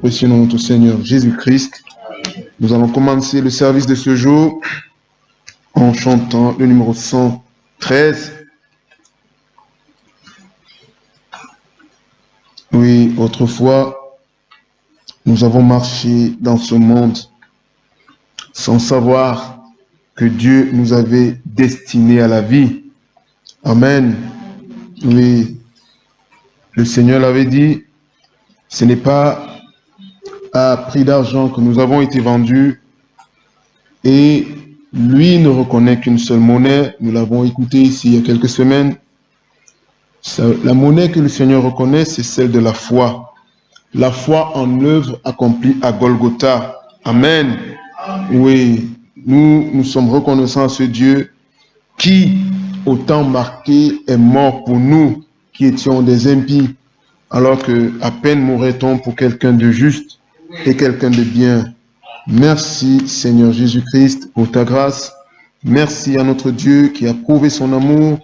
précieux nom de notre Seigneur Jésus-Christ. Nous allons commencer le service de ce jour en chantant le numéro 113. Oui, autrefois, nous avons marché dans ce monde sans savoir que Dieu nous avait destinés à la vie. Amen. Oui, le Seigneur l'avait dit, ce n'est pas à prix d'argent que nous avons été vendus et lui ne reconnaît qu'une seule monnaie. Nous l'avons écouté ici il y a quelques semaines. La monnaie que le Seigneur reconnaît, c'est celle de la foi. La foi en œuvre accomplie à Golgotha. Amen. Oui, nous sommes reconnaissants à ce Dieu qui, au temps marqué, est mort pour nous qui étions des impies, alors que à peine mourrait-on pour quelqu'un de juste et quelqu'un de bien. Merci Seigneur Jésus-Christ pour ta grâce. Merci à notre Dieu qui a prouvé son amour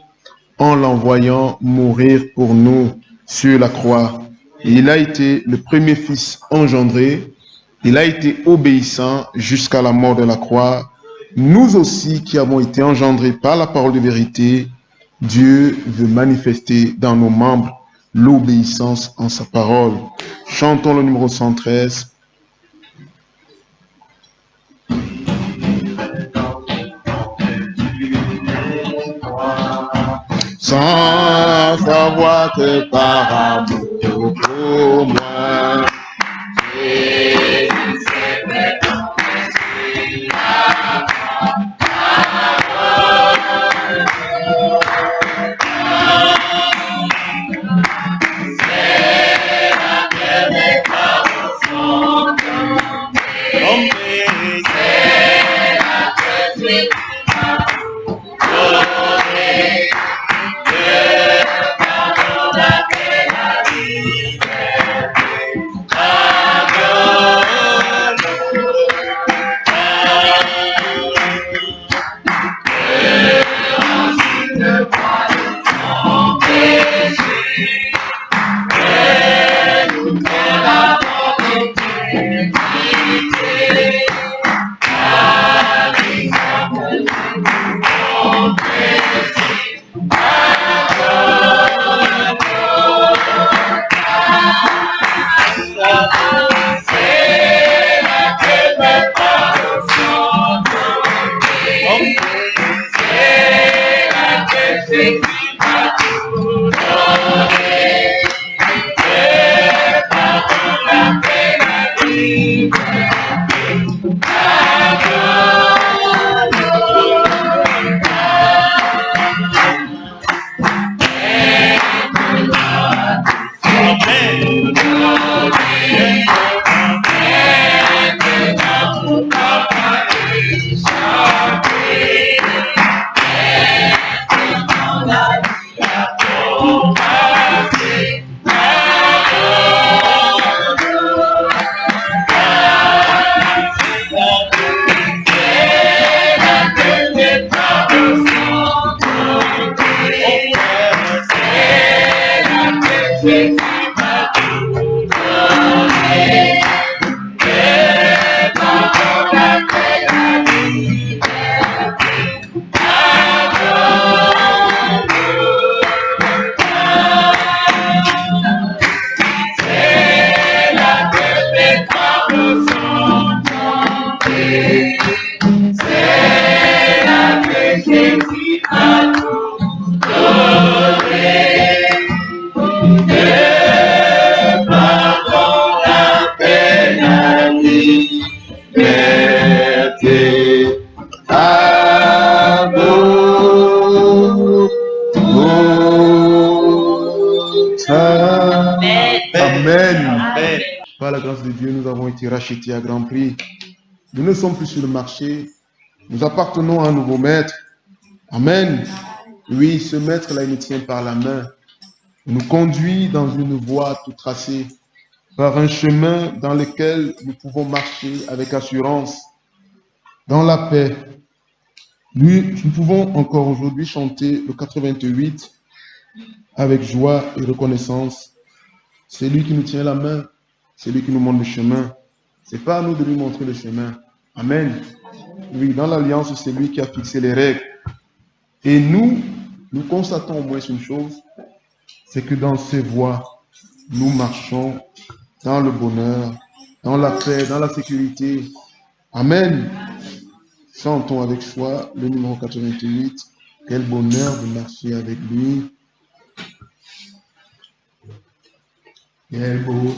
en l'envoyant mourir pour nous sur la croix. Et il a été le premier fils engendré. Il a été obéissant jusqu'à la mort de la croix. Nous aussi qui avons été engendrés par la parole de vérité, Dieu veut manifester dans nos membres l'obéissance en sa parole. Chantons le numéro 113. Sans savoir que par amour pour moi, Jésus s'est fait rachetés à grand prix. Nous ne sommes plus sur le marché. Nous appartenons à un nouveau maître. Amen. Oui, ce maître-là, il nous tient par la main. Il nous conduit dans une voie tout tracée, par un chemin dans lequel nous pouvons marcher avec assurance, dans la paix. Nous pouvons encore aujourd'hui chanter le 88 avec joie et reconnaissance. C'est lui qui nous tient la main. C'est lui qui nous montre le chemin. C'est pas à nous de lui montrer le chemin. Amen. Oui, dans l'alliance, c'est lui qui a fixé les règles. Et nous constatons au moins une chose, c'est que dans ces voies, nous marchons dans le bonheur, dans la paix, dans la sécurité. Amen. Chantons avec foi le numéro 88. Quel bonheur de marcher avec lui. Quel beau.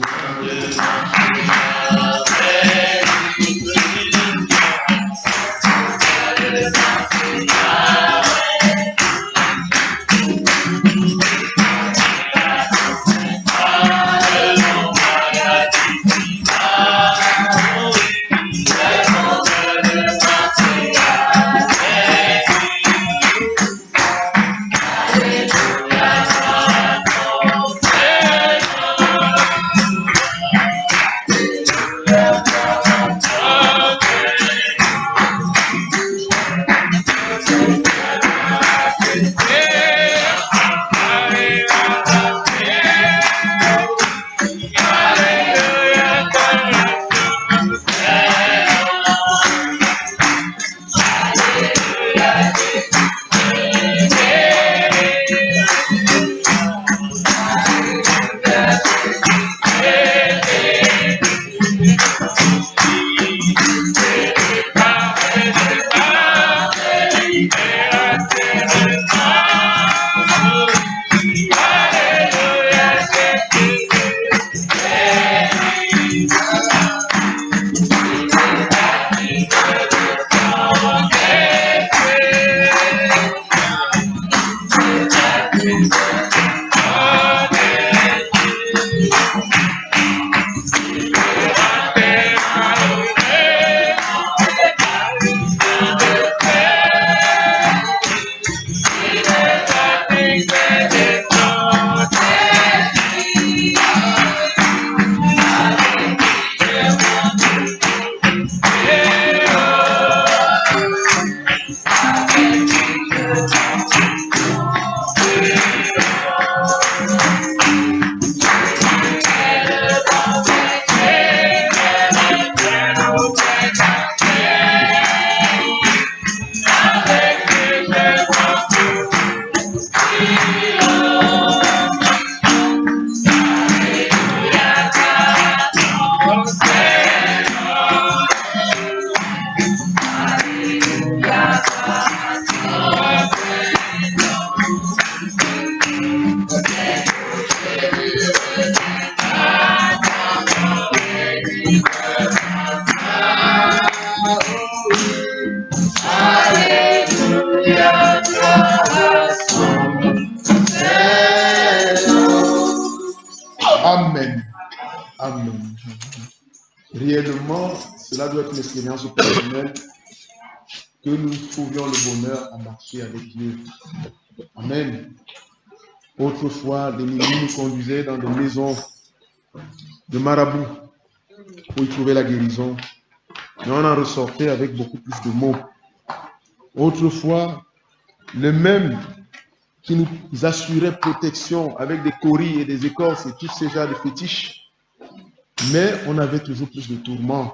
Amen. Amen. Réellement, cela doit être une expérience personnelle que nous trouvions le bonheur à marcher avec Dieu. Amen. Autrefois, l'ennemi nous conduisait dans des maisons de marabouts pour y trouver la guérison. Mais on en ressortait avec beaucoup plus de mots. Autrefois, le même qui nous assurait protection avec des coris et des écorces et tous ces genres de fétiches, mais on avait toujours plus de tourments.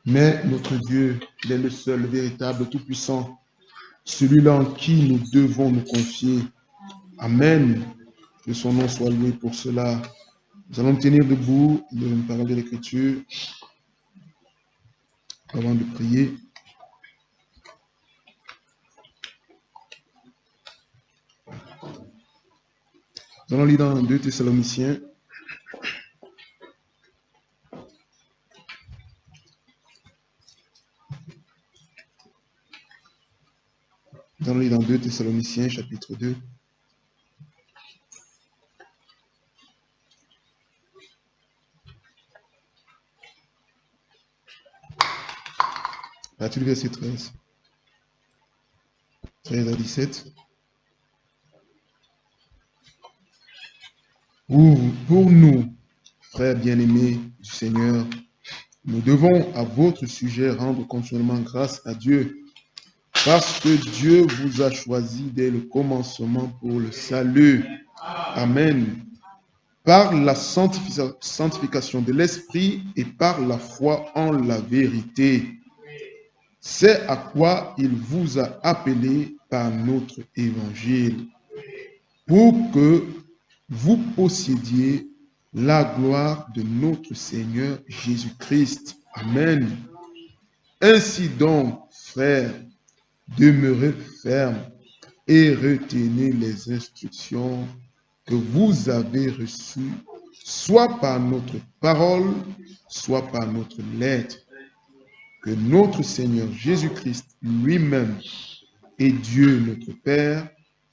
Mais notre Dieu, il est le seul, le véritable, tout-puissant, celui-là en qui nous devons nous confier. Amen. Que son nom soit loué pour cela. Nous allons tenir debout de parole de l'Écriture avant de prier. Nous allons lire dans 2 Thessaloniciens. Nous allons lire dans 2 Thessaloniciens, chapitre 2. À partir du verset 13. 13 à 17. Pour nous, frères bien-aimés du Seigneur, nous devons à votre sujet rendre continuellement grâce à Dieu, parce que Dieu vous a choisi dès le commencement pour le salut. Amen. par la sanctification de l'Esprit et par la foi en la vérité. C'est à quoi il vous a appelé par notre évangile, pour que vous possédiez la gloire de notre Seigneur Jésus-Christ. Amen. Ainsi donc, frères, demeurez fermes et retenez les instructions que vous avez reçues, soit par notre parole, soit par notre lettre. Que notre Seigneur Jésus-Christ lui-même et Dieu notre Père,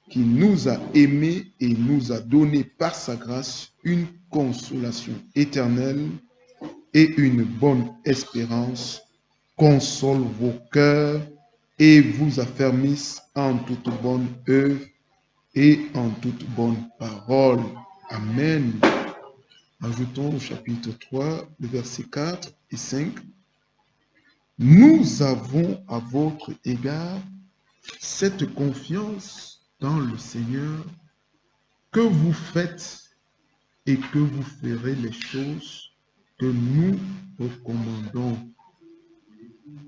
qui nous a aimés et nous a donné par sa grâce une consolation éternelle et une bonne espérance, console vos cœurs et vous affermisse en toute bonne œuvre et en toute bonne parole. Amen. Ajoutons au chapitre 3, le verset 4 et 5. Nous avons à votre égard cette confiance dans le Seigneur que vous faites et que vous ferez les choses que nous recommandons.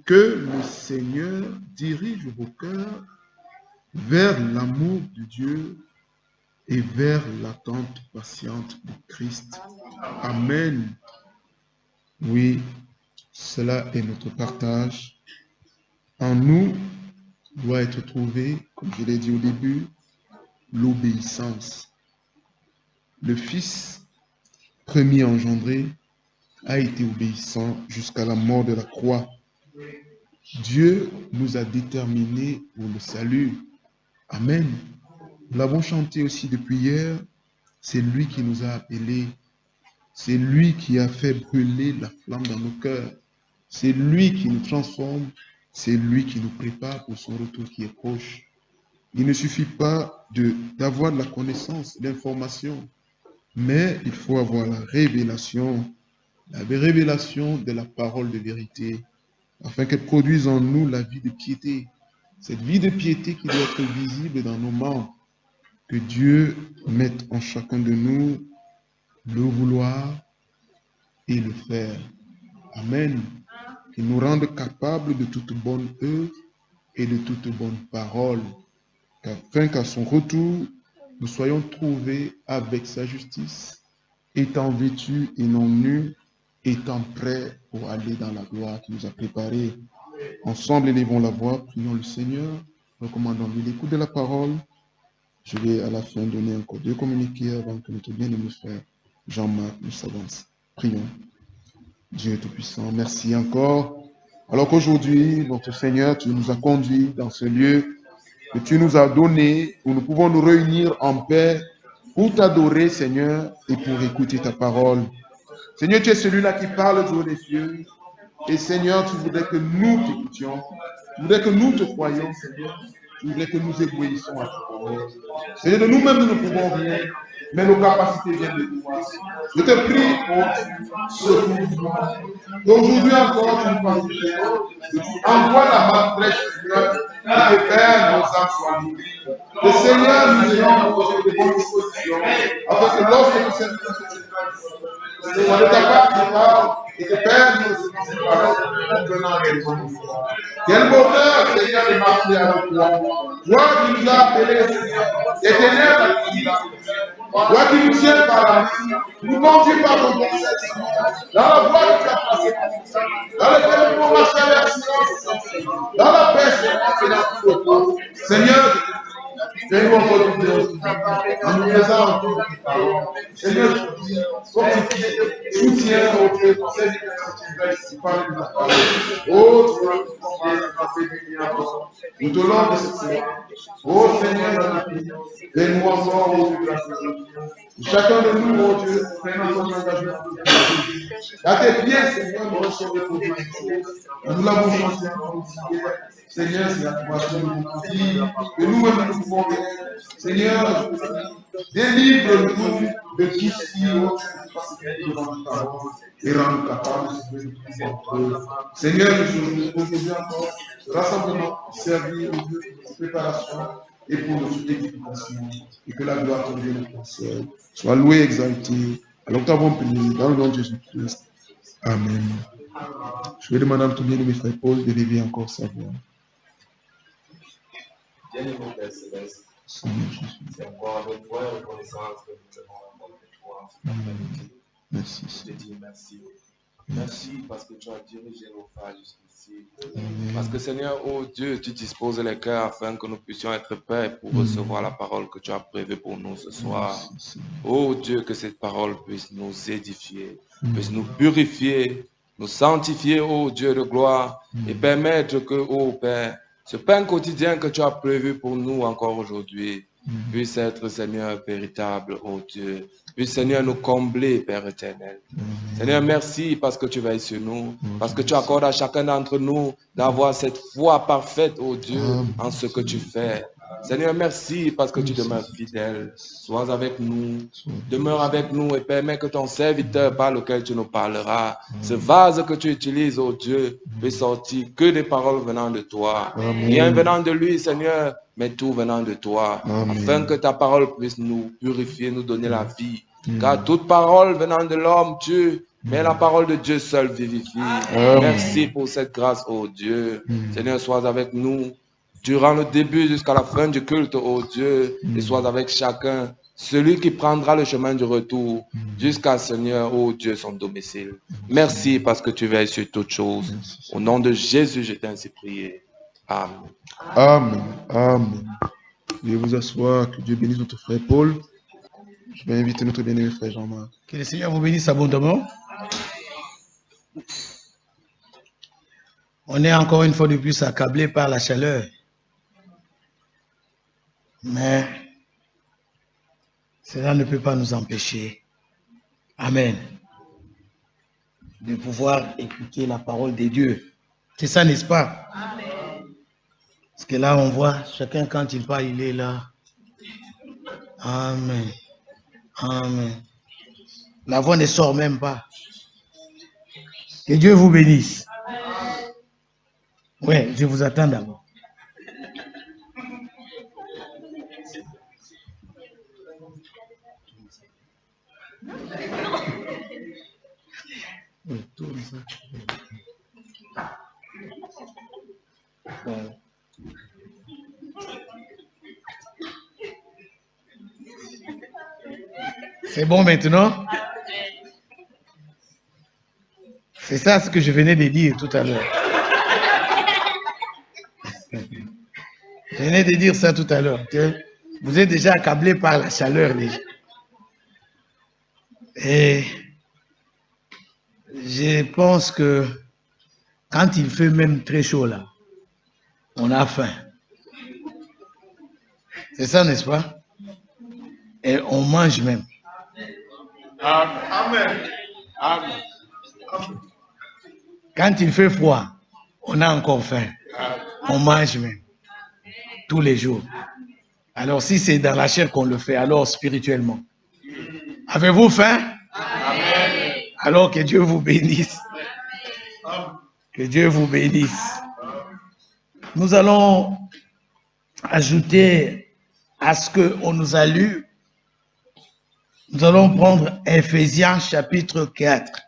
Que le Seigneur dirige vos cœurs vers l'amour de Dieu et vers l'attente patiente de Christ. Amen. Oui, cela est notre partage. En nous doit être trouvé, comme je l'ai dit au début, l'obéissance. Le Fils premier engendré a été obéissant jusqu'à la mort de la croix. Dieu nous a déterminés pour le salut. Amen. Nous l'avons chanté aussi depuis hier. C'est lui qui nous a appelés. C'est lui qui a fait brûler la flamme dans nos cœurs. C'est lui qui nous transforme. C'est lui qui nous prépare pour son retour qui est proche. Il ne suffit pas d'avoir de la connaissance, l'information, mais il faut avoir la révélation de la parole de vérité, afin qu'elle produise en nous la vie de piété. Cette vie de piété qui doit être visible dans nos membres, que Dieu mette en chacun de nous le vouloir et le faire. Amen. Qu'il nous rende capables de toute bonne œuvre et de toute bonne parole, afin qu'à son retour, nous soyons trouvés avec sa justice, étant vêtus et non nus, étant prêts pour aller dans la gloire qu'il nous a préparée. Ensemble, élevons la voix, prions le Seigneur, recommandons-lui l'écoute de la parole. Je vais à la fin donner encore 2 communiqués avant que notre bien-aimé frère Jean-Marc nous s'avance. Prions. Dieu Tout-Puissant, merci encore. Alors qu'aujourd'hui, notre Seigneur, tu nous as conduits dans ce lieu que tu nous as donné, où nous pouvons nous réunir en paix pour t'adorer, Seigneur, et pour écouter ta parole. Seigneur, tu es celui-là qui parle du haut des cieux. Et Seigneur, tu voudrais que nous t'écoutions. Tu voudrais que nous te croyions, Seigneur. Tu voudrais que nous obéissions à ta parole. Seigneur, de nous-mêmes, nous ne pouvons rien, mais nos capacités viennent de toi. Je te prie pour ce mouvement. Aujourd'hui encore, tu nous parles. Envoie la main fraîche, Seigneur, et que Père, nos âmes soient nourries. Le Seigneur nous ayons proposé de bonnes dispositions, afin que lorsque nous servons c'est de ta part qui parle et que Père nous recevons ces paroles en venant avec toi. Quel bonheur, Seigneur, de marcher avec toi. Toi qui nous as appelés, Seigneur, éternel, toi qui nous tiens par la main, nous conduis par ton conseil, Seigneur, dans la voie que tu as tracée, dans laquelle nous pouvons marcher avec silence, dans la paix, Seigneur, et dans tout le repos. Seigneur, fais-nous encore du bien en nous faisant entendre tes paroles. Seigneur, je te dis, fortifie, soutiens au Dieu, conseil de qui parle de ta parole. Oh, tu vas nous former, nous te l'ordre de cette semaine. Oh Seigneur, notre Dieu, fais-nous encore au Dieu de la saison. Chacun de nous, oh Dieu, prenons son engagement. À tes pieds, Seigneur, nous recevons pour toutes choses. Nous l'avons chanté encore hier. Seigneur, c'est la toi qui nous dit que nous-mêmes nous pouvons venir. Seigneur, délivre-nous de tout ce qui est devant ta parole et rends-nous capables de se trouver entre eux. Seigneur, nous aujourd'hui encore ce rassemblement, servir au Dieu de préparation. et pour notre édification, et que la gloire te revienne au ciel. Sois loué, exalté, alors que nous avons prié dans le nom de Jésus-Christ. Amen. Je vais demander à notre bien-aimé frère Paul de lever encore sa voix. Bien-aimé Père Céleste, Seigneur Jésus. c'est encore avec foi et reconnaissance que nous avons rencontré toi. Merci. Je te dis merci. Merci parce que tu as dirigé nos pas jusqu'ici. Amen. Parce que Seigneur, oh Dieu, tu disposes les cœurs afin que nous puissions être prêts pour recevoir la parole que tu as prévue pour nous ce soir. Oh Dieu, que cette parole puisse nous édifier, puisse nous purifier, nous sanctifier, oh Dieu de gloire, et permettre que, oh Père, ce pain quotidien que tu as prévu pour nous encore aujourd'hui puisse être, Seigneur, véritable, oh Dieu. Puisse, Seigneur, nous combler, Père éternel. Seigneur, merci parce que tu veilles sur nous, parce que tu accordes à chacun d'entre nous d'avoir cette foi parfaite, oh Dieu, en ce que tu fais. Seigneur, merci parce que tu demeures fidèle. Sois avec nous, demeure avec nous et permets que ton serviteur par lequel tu nous parleras, ce vase que tu utilises, oh Dieu, puisse sortir que des paroles venant de toi. Rien venant de lui, Seigneur, mais tout venant de toi, afin que ta parole puisse nous purifier, nous donner la vie. Car toute parole venant de l'homme tue, mais la parole de Dieu seul vivifie. Merci pour cette grâce, oh Dieu. Seigneur, sois avec nous durant le début jusqu'à la fin du culte, oh Dieu, et sois avec chacun, celui qui prendra le chemin du retour, jusqu'à Seigneur, oh Dieu, son domicile. Merci parce que tu veilles sur toutes choses. Au nom de Jésus, je t'ai ainsi prié. Amen. Amen. Amen. Veuillez vous asseoir. Que Dieu bénisse notre frère Paul. Je vais inviter notre bien-aimé frère Jean-Marc. Que le Seigneur vous bénisse abondamment. On est encore une fois de plus accablé par la chaleur. Mais cela ne peut pas nous empêcher. Amen. De pouvoir écouter la parole de Dieu. C'est ça, n'est-ce pas? Amen. Parce que là, on voit chacun quand il parle, il est là. Amen. Amen. La voix ne sort même pas. Que Dieu vous bénisse. Oui, je vous attends d'abord. C'est bon maintenant? C'est ça ce que je venais de dire tout à l'heure. Je venais de dire ça tout à l'heure. Vous êtes déjà accablé par la chaleur déjà. Et je pense que quand il fait même très chaud là, on a faim. C'est ça, n'est-ce pas? Et on mange même. Amen. Amen. Quand il fait froid, on a encore faim. On mange même. Tous les jours. Alors si c'est dans la chair qu'on le fait, alors spirituellement. Avez-vous faim? Amen. Alors que Dieu vous bénisse. Que Dieu vous bénisse. Nous allons ajouter à ce qu'on nous a lu. Nous allons prendre Ephésiens chapitre 4.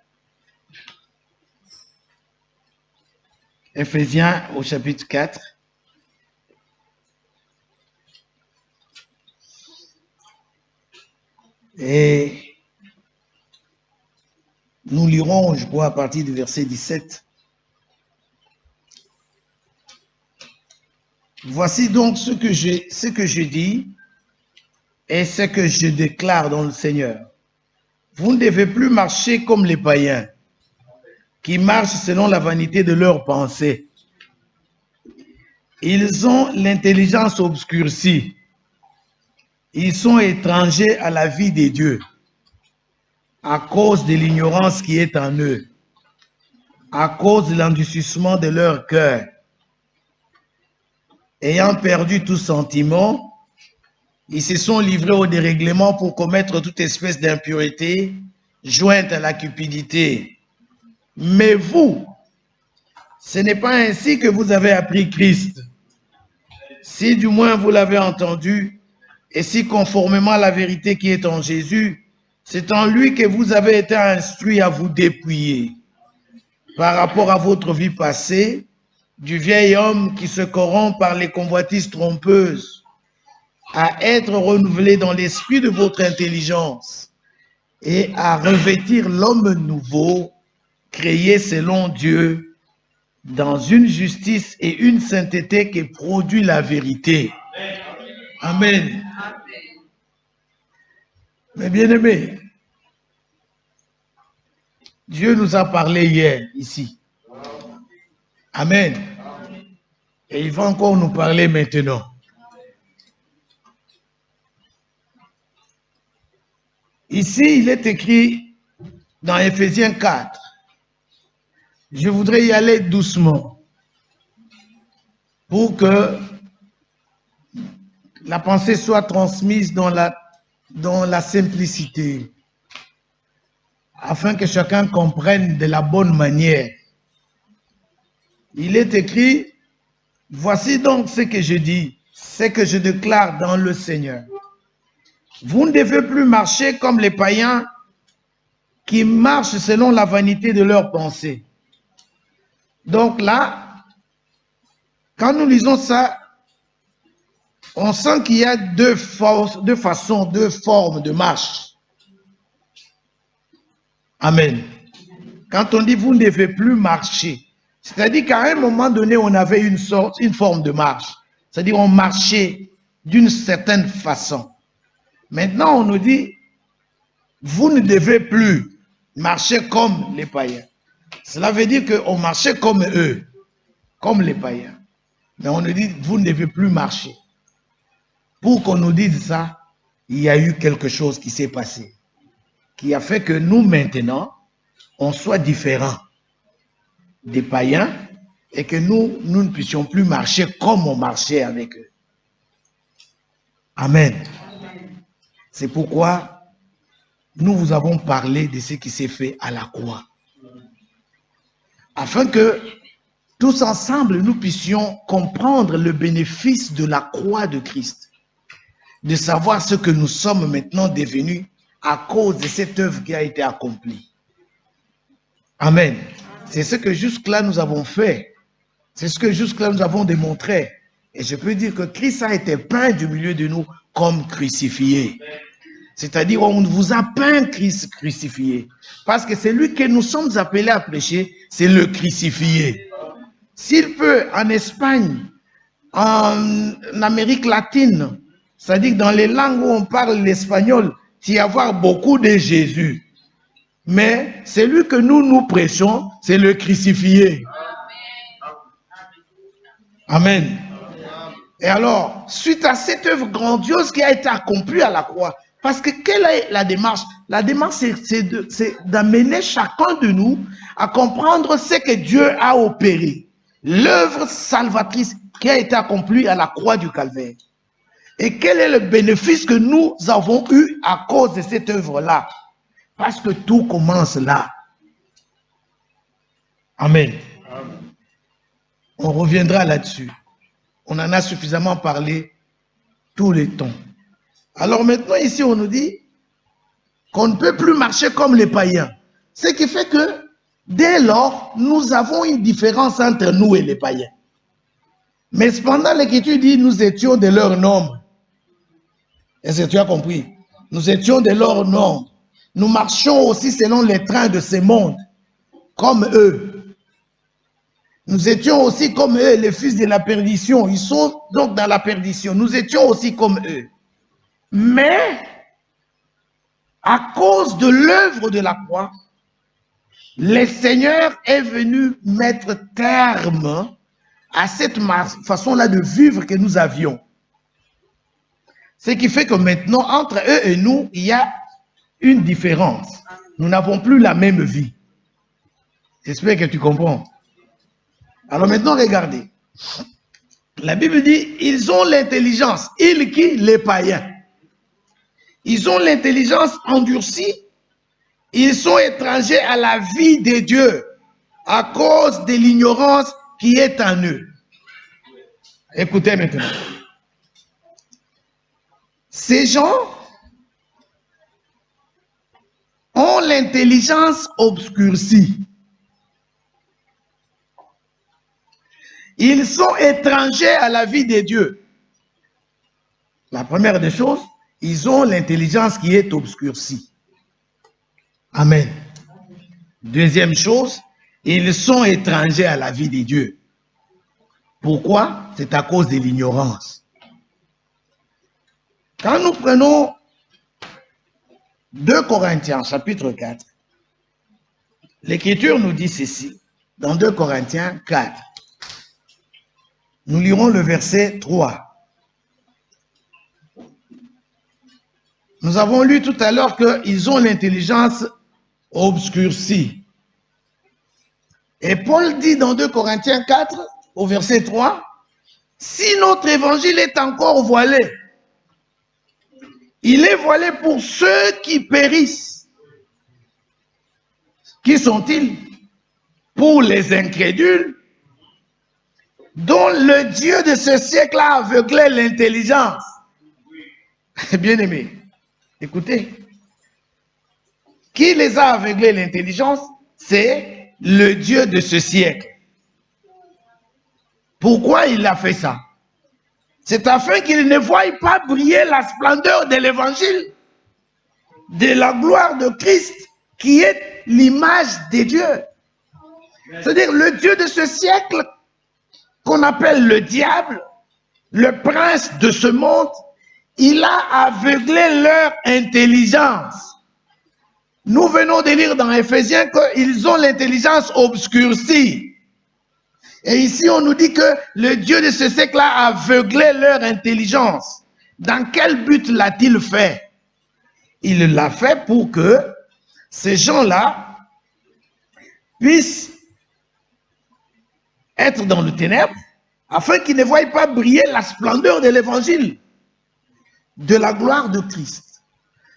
Ephésiens au chapitre 4. Et nous lirons, je crois, à partir du verset 17. Voici donc ce que je dis et ce que je déclare dans le Seigneur. Vous ne devez plus marcher comme les païens, qui marchent selon la vanité de leurs pensées. Ils ont l'intelligence obscurcie. Ils sont étrangers à la vie des dieux, à cause de l'ignorance qui est en eux, à cause de l'endurcissement de leur cœur. Ayant perdu tout sentiment, ils se sont livrés au dérèglement pour commettre toute espèce d'impureté jointe à la cupidité. Mais vous, ce n'est pas ainsi que vous avez appris Christ. si du moins vous l'avez entendu, et si conformément à la vérité qui est en Jésus, c'est en lui que vous avez été instruits à vous dépouiller par rapport à votre vie passée, du vieil homme qui se corrompt par les convoitises trompeuses, à être renouvelé dans l'esprit de votre intelligence et à revêtir l'homme nouveau, créé selon Dieu, dans une justice et une sainteté qui produit la vérité. Amen. Mais bien aimés, Dieu nous a parlé hier, ici. Amen. Et il va encore nous parler maintenant. Ici, il est écrit dans Éphésiens 4. Je voudrais y aller doucement pour que la pensée soit transmise dans la simplicité, afin que chacun comprenne de la bonne manière. Il est écrit, voici donc ce que je dis, ce que je déclare dans le Seigneur. Vous ne devez plus marcher comme les païens qui marchent selon la vanité de leurs pensées. Donc là, quand nous lisons ça, on sent qu'il y a deux formes de marche. Amen. Quand on dit vous ne devez plus marcher, c'est-à-dire qu'à un moment donné, on avait une forme de marche. C'est-à-dire on marchait d'une certaine façon. Maintenant, on nous dit, vous ne devez plus marcher comme les païens. Cela veut dire qu'on marchait comme eux, comme les païens. Mais on nous dit, vous ne devez plus marcher. Pour qu'on nous dise ça, il y a eu quelque chose qui s'est passé, qui a fait que nous, maintenant, on soit différents des païens et que nous ne puissions plus marcher comme on marchait avec eux. Amen. C'est pourquoi nous vous avons parlé de ce qui s'est fait à la croix. Afin que tous ensemble, nous puissions comprendre le bénéfice de la croix de Christ. De savoir ce que nous sommes maintenant devenus à cause de cette œuvre qui a été accomplie. Amen. C'est ce que jusque-là nous avons fait. C'est ce que jusque-là nous avons démontré. Et je peux dire que Christ a été peint du milieu de nous comme crucifié. C'est-à-dire, on vous a peint Christ crucifié. Parce que c'est lui que nous sommes appelés à prêcher, c'est le crucifié. S'il peut, en Espagne, en Amérique latine, c'est-à-dire dans les langues où on parle l'espagnol, il y avoir beaucoup de Jésus. Mais celui que nous prêchons, c'est le crucifié. Amen. Et alors, suite à cette œuvre grandiose qui a été accomplie à la croix, parce que quelle est la démarche? La démarche, c'est d'amener chacun de nous à comprendre ce que Dieu a opéré. L'œuvre salvatrice qui a été accomplie à la croix du Calvaire. Et quel est le bénéfice que nous avons eu à cause de cette œuvre-là? Parce que tout commence là. Amen. On reviendra là-dessus. On en a suffisamment parlé tous les temps. Alors maintenant, ici, on nous dit qu'on ne peut plus marcher comme les païens. Ce qui fait que, dès lors, nous avons une différence entre nous et les païens. Mais cependant, l'Écriture dit, nous étions de leur nombre. Est-ce que tu as compris? Nous étions de leur nombre. Nous marchions aussi selon les trains de ce monde, comme eux. Nous étions aussi comme eux, les fils de la perdition. Ils sont donc dans la perdition. Nous étions aussi comme eux. Mais, à cause de l'œuvre de la croix, le Seigneur est venu mettre terme à cette façon-là de vivre que nous avions. Ce qui fait que maintenant, entre eux et nous, il y a une différence. Nous n'avons plus la même vie. J'espère que tu comprends. Alors maintenant, regardez. La Bible dit, ils ont l'intelligence. Ils qui? Les païens. Ils ont l'intelligence endurcie. Ils sont étrangers à la vie de Dieu à cause de l'ignorance qui est en eux. Écoutez maintenant. Ces gens ont l'intelligence obscurcie. Ils sont étrangers à la vie de Dieu. La première des choses, ils ont l'intelligence qui est obscurcie. Amen. Deuxième chose, ils sont étrangers à la vie de Dieu. Pourquoi? C'est à cause de l'ignorance. Quand nous prenons 2 Corinthiens, chapitre 4, l'Écriture nous dit ceci, dans 2 Corinthiens 4. Nous lirons le verset 3. Nous avons lu tout à l'heure qu'ils ont l'intelligence obscurcie. Et Paul dit dans 2 Corinthiens 4, au verset 3, « Si notre évangile est encore voilé, il est voilé pour ceux qui périssent. » Qui sont-ils? Pour les incrédules, dont le Dieu de ce siècle a aveuglé l'intelligence. Bien-aimés, écoutez. Qui les a aveuglés l'intelligence? C'est le Dieu de ce siècle. Pourquoi il a fait ça? C'est afin qu'ils ne voient pas briller la splendeur de l'évangile, de la gloire de Christ, qui est l'image de Dieu. C'est-à-dire le Dieu de ce siècle, qu'on appelle le diable, le prince de ce monde, il a aveuglé leur intelligence. Nous venons de lire dans Éphésiens qu'ils ont l'intelligence obscurcie. Et ici, on nous dit que le Dieu de ce siècle a aveuglé leur intelligence. Dans quel but l'a-t-il fait? Il l'a fait pour que ces gens-là puissent être dans le ténèbre, afin qu'ils ne voient pas briller la splendeur de l'évangile, de la gloire de Christ.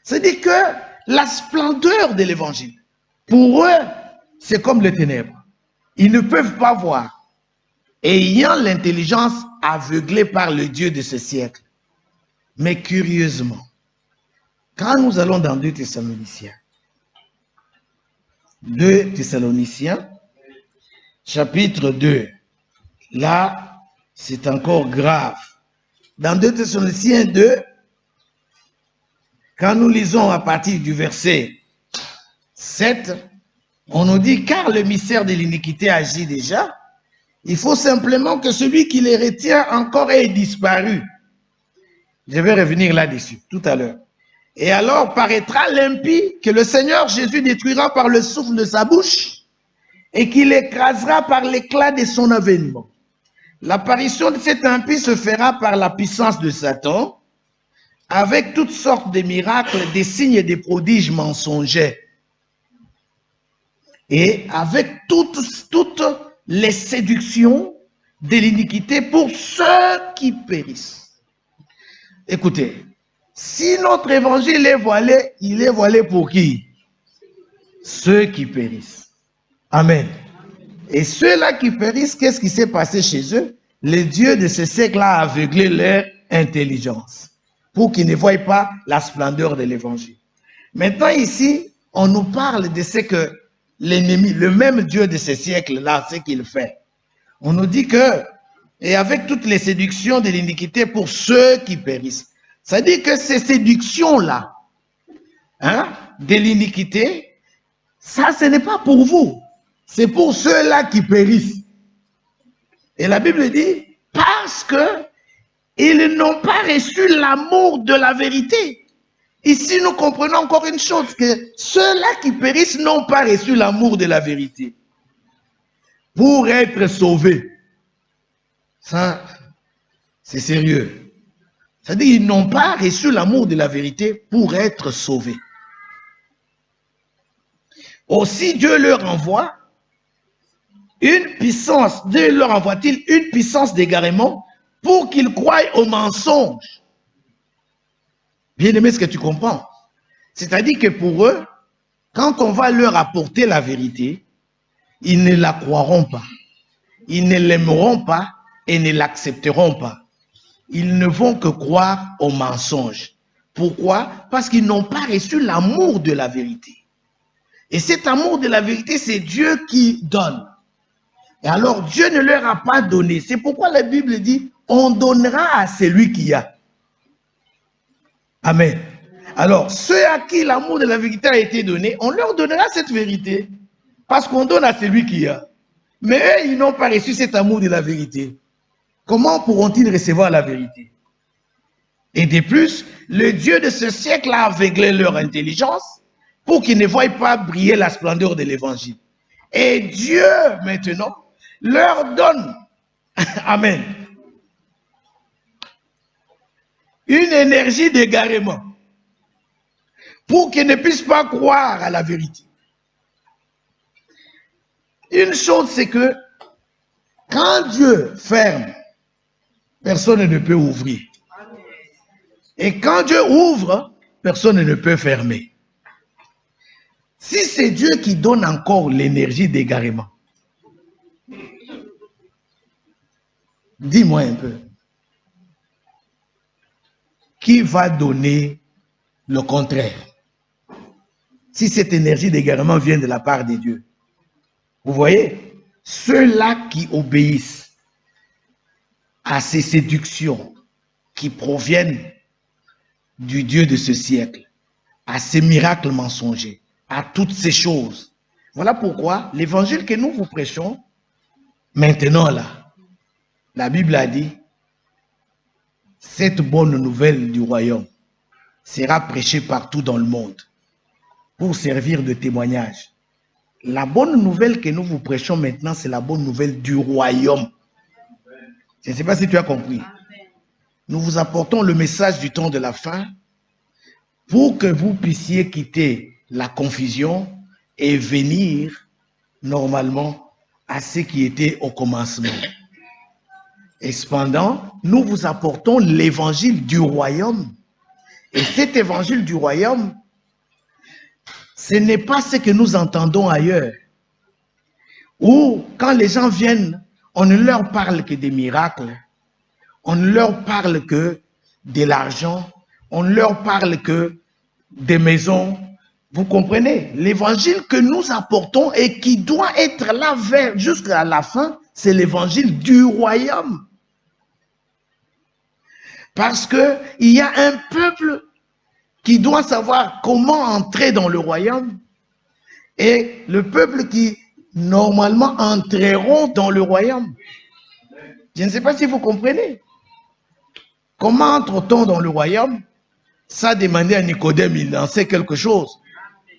C'est-à-dire que la splendeur de l'évangile, pour eux, c'est comme les ténèbres. Ils ne peuvent pas voir. Ayant l'intelligence aveuglée par le Dieu de ce siècle. Mais curieusement, quand nous allons dans 2 Thessaloniciens, 2 Thessaloniciens, chapitre 2, là, c'est encore grave. Dans 2 Thessaloniciens 2, quand nous lisons à partir du verset 7, on nous dit, car le mystère de l'iniquité agit déjà, il faut simplement que celui qui les retient encore ait disparu. Je vais revenir là-dessus tout à l'heure. Et alors paraîtra l'impie que le Seigneur Jésus détruira par le souffle de sa bouche et qu'il écrasera par l'éclat de son avènement. L'apparition de cet impie se fera par la puissance de Satan, avec toutes sortes de miracles, des signes et des prodiges mensongers. Et avec toutes les séductions de l'iniquité pour ceux qui périssent. Écoutez, si notre évangile est voilé, il est voilé pour qui? Ceux qui périssent. Amen. Et ceux-là qui périssent, qu'est-ce qui s'est passé chez eux? Le Dieu de ce siècle a aveuglé leur intelligence pour qu'ils ne voient pas la splendeur de l'évangile. Maintenant ici, on nous parle de ce que l'ennemi, le même Dieu de ce siècle-là, ce qu'il fait. On nous dit que, et avec toutes les séductions de l'iniquité pour ceux qui périssent. Ça dit que ces séductions-là, de l'iniquité, ça, ce n'est pas pour vous. C'est pour ceux-là qui périssent. Et la Bible dit, parce que ils n'ont pas reçu l'amour de la vérité. Ici, nous comprenons encore une chose, que ceux-là qui périssent n'ont pas reçu l'amour de la vérité pour être sauvés. Ça, c'est sérieux. C'est-à-dire qu'ils n'ont pas reçu l'amour de la vérité pour être sauvés. Aussi, Dieu leur envoie une puissance. Dieu leur envoie-t-il une puissance d'égarement pour qu'ils croient au mensonge. Bien aimé, ce que tu comprends. C'est-à-dire que pour eux, quand on va leur apporter la vérité, ils ne la croiront pas. Ils ne l'aimeront pas et ne l'accepteront pas. Ils ne vont que croire au mensonge. Pourquoi? Parce qu'ils n'ont pas reçu l'amour de la vérité. Et cet amour de la vérité, c'est Dieu qui donne. Et alors, Dieu ne leur a pas donné. C'est pourquoi la Bible dit, on donnera à celui qui a. Amen. Alors, ceux à qui l'amour de la vérité a été donné, on leur donnera cette vérité. Parce qu'on donne à celui qui a. Mais eux, ils n'ont pas reçu cet amour de la vérité. Comment pourront-ils recevoir la vérité? Et de plus, le Dieu de ce siècle a aveuglé leur intelligence pour qu'ils ne voient pas briller la splendeur de l'évangile. Et Dieu, maintenant, leur donne, amen, une énergie d'égarement pour qu'ils ne puissent pas croire à la vérité. Une chose, c'est que quand Dieu ferme, personne ne peut ouvrir. Et quand Dieu ouvre, personne ne peut fermer. Si c'est Dieu qui donne encore l'énergie d'égarement, dis-moi un peu, qui va donner le contraire? Si cette énergie d'égarement vient de la part de Dieu. Vous voyez, ceux-là qui obéissent à ces séductions qui proviennent du Dieu de ce siècle, à ces miracles mensongers, à toutes ces choses. Voilà pourquoi l'évangile que nous vous prêchons, maintenant là, la Bible a dit, cette bonne nouvelle du royaume sera prêchée partout dans le monde pour servir de témoignage. La bonne nouvelle que nous vous prêchons maintenant, c'est la bonne nouvelle du royaume. Je ne sais pas si tu as compris. Nous vous apportons le message du temps de la fin pour que vous puissiez quitter la confusion et venir normalement à ce qui était au commencement. Et cependant, nous vous apportons l'évangile du royaume. Et cet évangile du royaume, ce n'est pas ce que nous entendons ailleurs. Où, quand les gens viennent, on ne leur parle que des miracles, on ne leur parle que de l'argent, on ne leur parle que des maisons. Vous comprenez? L'évangile que nous apportons et qui doit être là jusqu'à la fin, c'est l'évangile du royaume. Parce qu'il y a un peuple qui doit savoir comment entrer dans le royaume et le peuple qui normalement entreront dans le royaume. Je ne sais pas si vous comprenez. Comment entre-t-on dans le royaume? Ça demandait à Nicodème, il en sait quelque chose.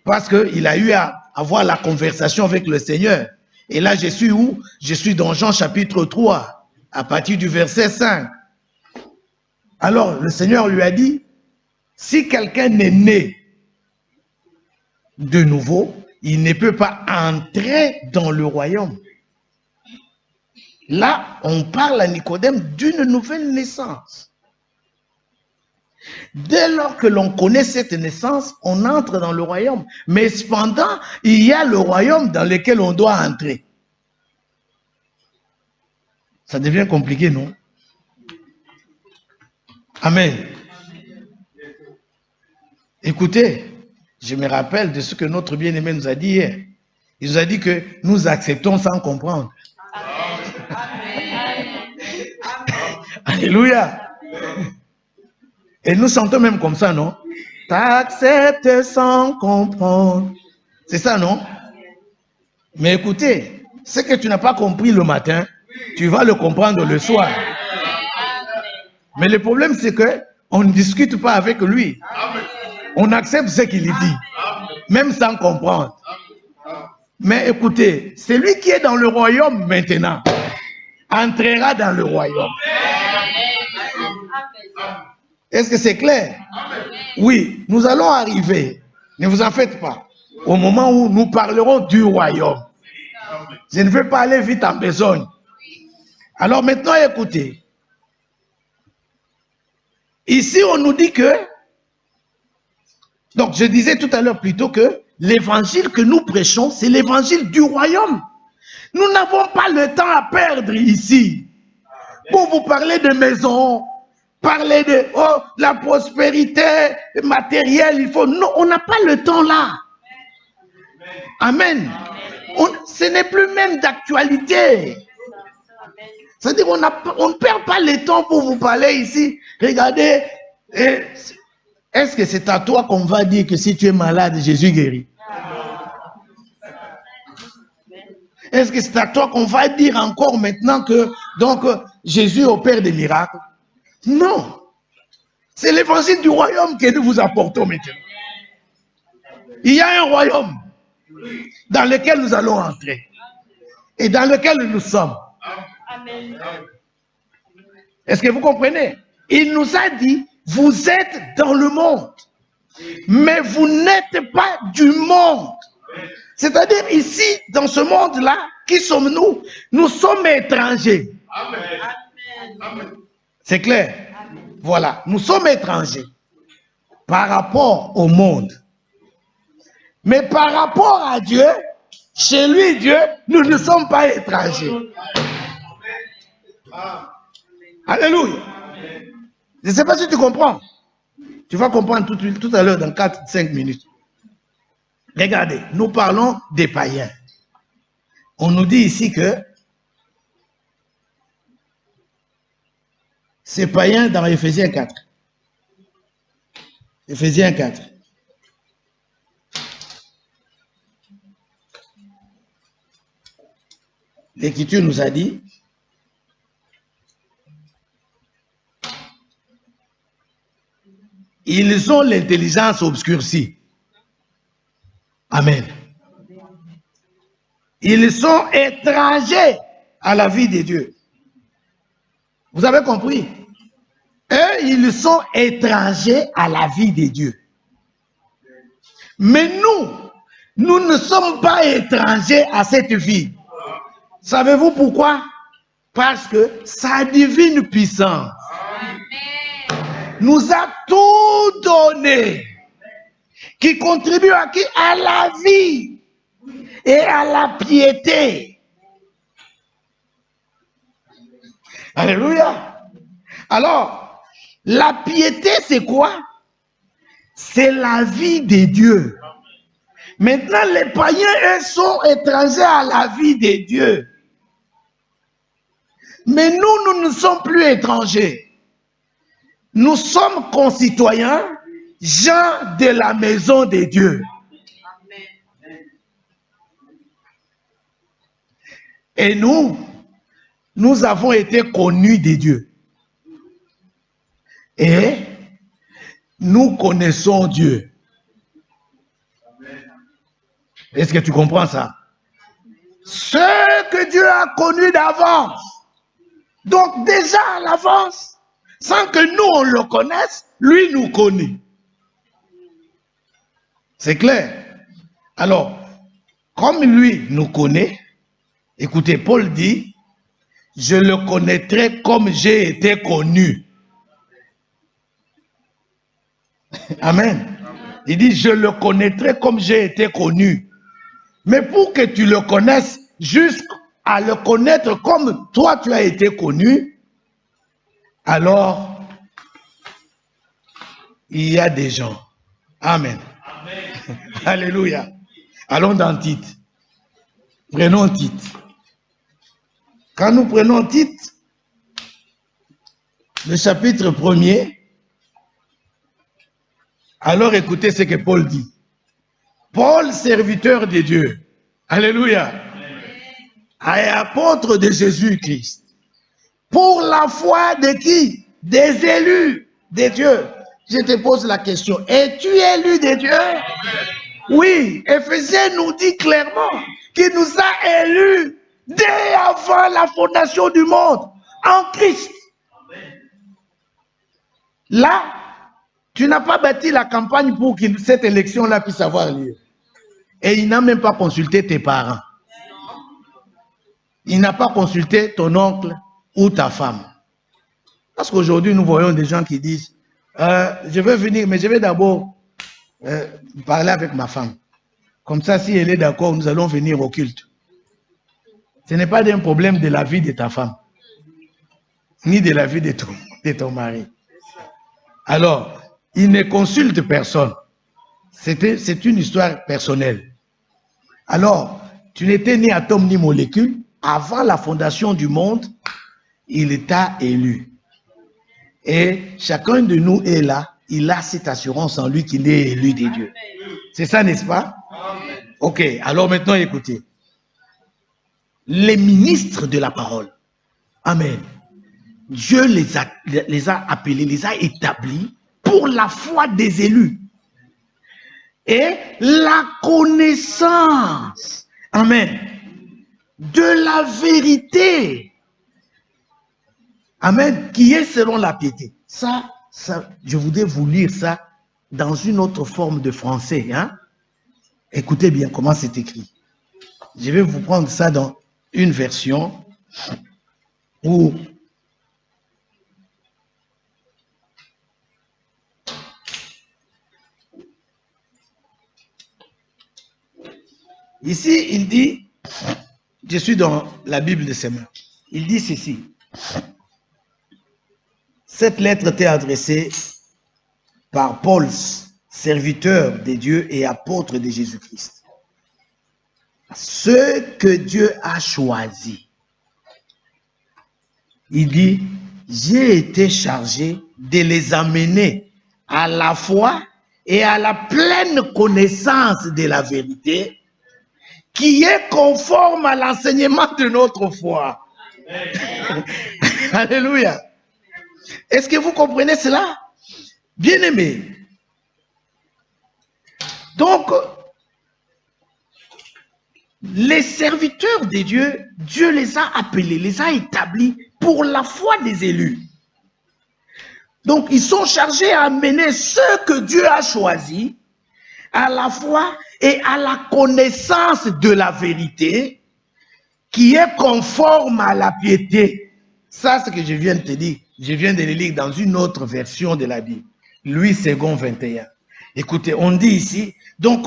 Parce qu'il a eu à avoir la conversation avec le Seigneur. Et là, je suis où? Je suis dans Jean chapitre 3, à partir du verset 5. Alors, le Seigneur lui a dit, si quelqu'un n'est né de nouveau, il ne peut pas entrer dans le royaume. Là, on parle à Nicodème d'une nouvelle naissance. Dès lors que l'on connaît cette naissance, on entre dans le royaume. Mais cependant, il y a le royaume dans lequel on doit entrer. Ça devient compliqué, non? Amen. Écoutez, je me rappelle de ce que notre bien-aimé nous a dit hier. Il nous a dit que nous acceptons sans comprendre. Alléluia. Et nous chantons même comme ça, non? T'acceptes sans comprendre. C'est ça, non? Mais écoutez, ce que tu n'as pas compris le matin, tu vas le comprendre le soir. Mais le problème, c'est que on ne discute pas avec lui. On accepte ce qu'il dit, même sans comprendre. Mais écoutez, celui qui est dans le royaume maintenant entrera dans le royaume. Est-ce que c'est clair? Oui, nous allons arriver, ne vous en faites pas, au moment où nous parlerons du royaume. Je ne veux pas aller vite en besogne. Alors maintenant, écoutez. Ici, on nous dit que, donc je disais tout à l'heure plutôt que l'évangile que nous prêchons, c'est l'évangile du royaume. Nous n'avons pas le temps à perdre ici pour vous parler de maisons, parler de la prospérité matérielle, il faut... Non, on n'a pas le temps là. Amen. Ce n'est plus même d'actualité. C'est-à-dire qu'on ne perd pas le temps pour vous parler ici. Regardez, est-ce que c'est à toi qu'on va dire que si tu es malade, Jésus guérit? Est-ce que c'est à toi qu'on va dire encore maintenant que donc Jésus opère des miracles? Non. C'est l'évangile du royaume que nous vous apportons maintenant. Il y a un royaume dans lequel nous allons entrer et dans lequel nous sommes. Est-ce que vous comprenez? Il nous a dit, vous êtes dans le monde, mais vous n'êtes pas du monde. C'est-à-dire ici, dans ce monde-là, qui sommes-nous? Nous sommes étrangers. C'est clair? Voilà, nous sommes étrangers par rapport au monde. Mais par rapport à Dieu, chez lui, Dieu, nous ne sommes pas étrangers. Alléluia. Je ne sais pas si tu comprends. Tu vas comprendre tout à l'heure dans 4-5 minutes. Regardez, nous parlons des païens. On nous dit ici que ces païens dans Éphésiens 4. Éphésiens 4. L'Écriture nous a dit ils ont l'intelligence obscurcie. Amen. Ils sont étrangers à la vie de Dieu. Vous avez compris? Eux, ils sont étrangers à la vie de Dieu. Mais nous ne sommes pas étrangers à cette vie. Savez-vous pourquoi? Parce que sa divine puissance nous a tout donné, qui contribue à qui? À la vie et à la piété. Alléluia. Alors, la piété, c'est quoi? C'est la vie de Dieu. Maintenant, les païens, eux, sont étrangers à la vie de Dieu. Mais nous ne sommes plus étrangers. Nous sommes concitoyens, gens de la maison de Dieu. Et nous avons été connus de Dieu. Et nous connaissons Dieu. Est-ce que tu comprends ça? Ce que Dieu a connu d'avance. Donc déjà à l'avance, sans que nous on le connaisse, lui nous connaît. C'est clair? Alors, comme lui nous connaît, écoutez, Paul dit, je le connaîtrai comme j'ai été connu. Amen. Il dit, je le connaîtrai comme j'ai été connu. Mais pour que tu le connaisses, jusqu'à le connaître comme toi tu as été connu, alors il y a des gens. Amen. Amen. Alléluia. Allons dans Tite. Prenons Tite. Quand nous prenons Tite, le chapitre 1er, alors écoutez ce que Paul dit. Paul, serviteur de Dieu, alléluia, et apôtre de Jésus-Christ, pour la foi de qui? Des élus de Dieu. Je te pose la question, es-tu élu de Dieu? Amen. Oui, Éphésiens nous dit clairement qu'il nous a élus dès avant la fondation du monde, en Christ. Amen. Là, tu n'as pas bâti la campagne pour que cette élection-là puisse avoir lieu. Et il n'a même pas consulté tes parents. Il n'a pas consulté ton oncle ou ta femme. Parce qu'aujourd'hui, nous voyons des gens qui disent, je vais venir, mais je vais d'abord parler avec ma femme. Comme ça, si elle est d'accord, nous allons venir au culte. Ce n'est pas un problème de la vie de ta femme, ni de la vie de ton mari. Alors, il ne consulte personne. C'est une histoire personnelle. Alors, tu n'étais ni atome ni molécule. Avant la fondation du monde, il t'a élu. Et chacun de nous est là. Il a cette assurance en lui qu'il est élu de Dieu. C'est ça, n'est-ce pas? Ok, alors maintenant écoutez. Les ministres de la parole. Amen. Dieu les a appelés, les a établis pour la foi des élus. Et la connaissance, amen, de la vérité, amen, qui est selon la piété. Ça, je voudrais vous lire ça dans une autre forme de français. Hein? Écoutez bien comment c'est écrit. Je vais vous prendre ça dans une version où ici, il dit, je suis dans la Bible de ses mains, il dit ceci. Cette lettre t'est adressée par Paul, serviteur de Dieu et apôtre de Jésus-Christ. Ceux que Dieu a choisis. Il dit, j'ai été chargé de les amener à la foi et à la pleine connaissance de la vérité qui est conforme à l'enseignement de notre foi. Alléluia. Est-ce que vous comprenez cela? Bien-aimés. Donc, les serviteurs de Dieu, Dieu les a appelés, les a établis pour la foi des élus. Donc, ils sont chargés à amener ceux que Dieu a choisis à la foi et à la connaissance de la vérité qui est conforme à la piété. Ça, c'est ce que je viens de te dire. Je viens de le lire dans une autre version de la Bible. Louis II, 21. Écoutez, on dit ici, donc,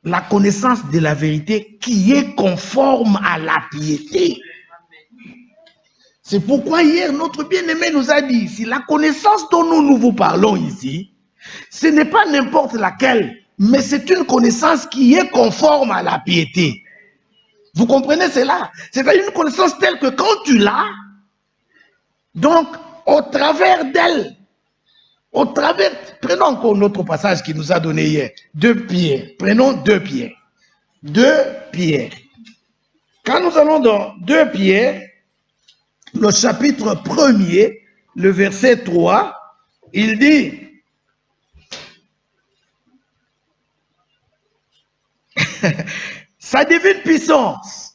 la connaissance de la vérité qui est conforme à la piété. C'est pourquoi hier, notre bien-aimé nous a dit ici, la connaissance dont nous vous parlons ici, ce n'est pas n'importe laquelle, mais c'est une connaissance qui est conforme à la piété. Vous comprenez cela? C'est-à-dire une connaissance telle que quand tu l'as, donc au travers d'elle, prenons encore notre passage qui nous a donné hier, 2 Pierre, prenons 2 Pierre. 2 Pierre. Quand nous allons dans 2 Pierre, le chapitre 1er, le verset 3, il dit, sa divine puissance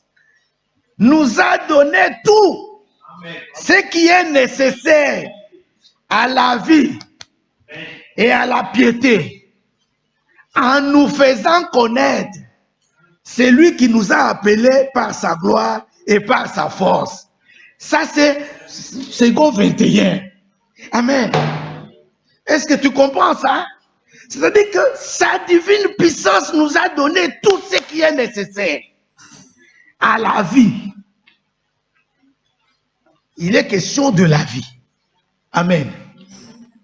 nous a donné tout ce qui est nécessaire à la vie et à la piété, en nous faisant connaître celui qui nous a appelés par sa gloire et par sa force. Ça, c'est Second 21. Amen. Est-ce que tu comprends ça? C'est-à-dire que sa divine puissance nous a donné tout ce qui est nécessaire à la vie. Il est question de la vie. Amen.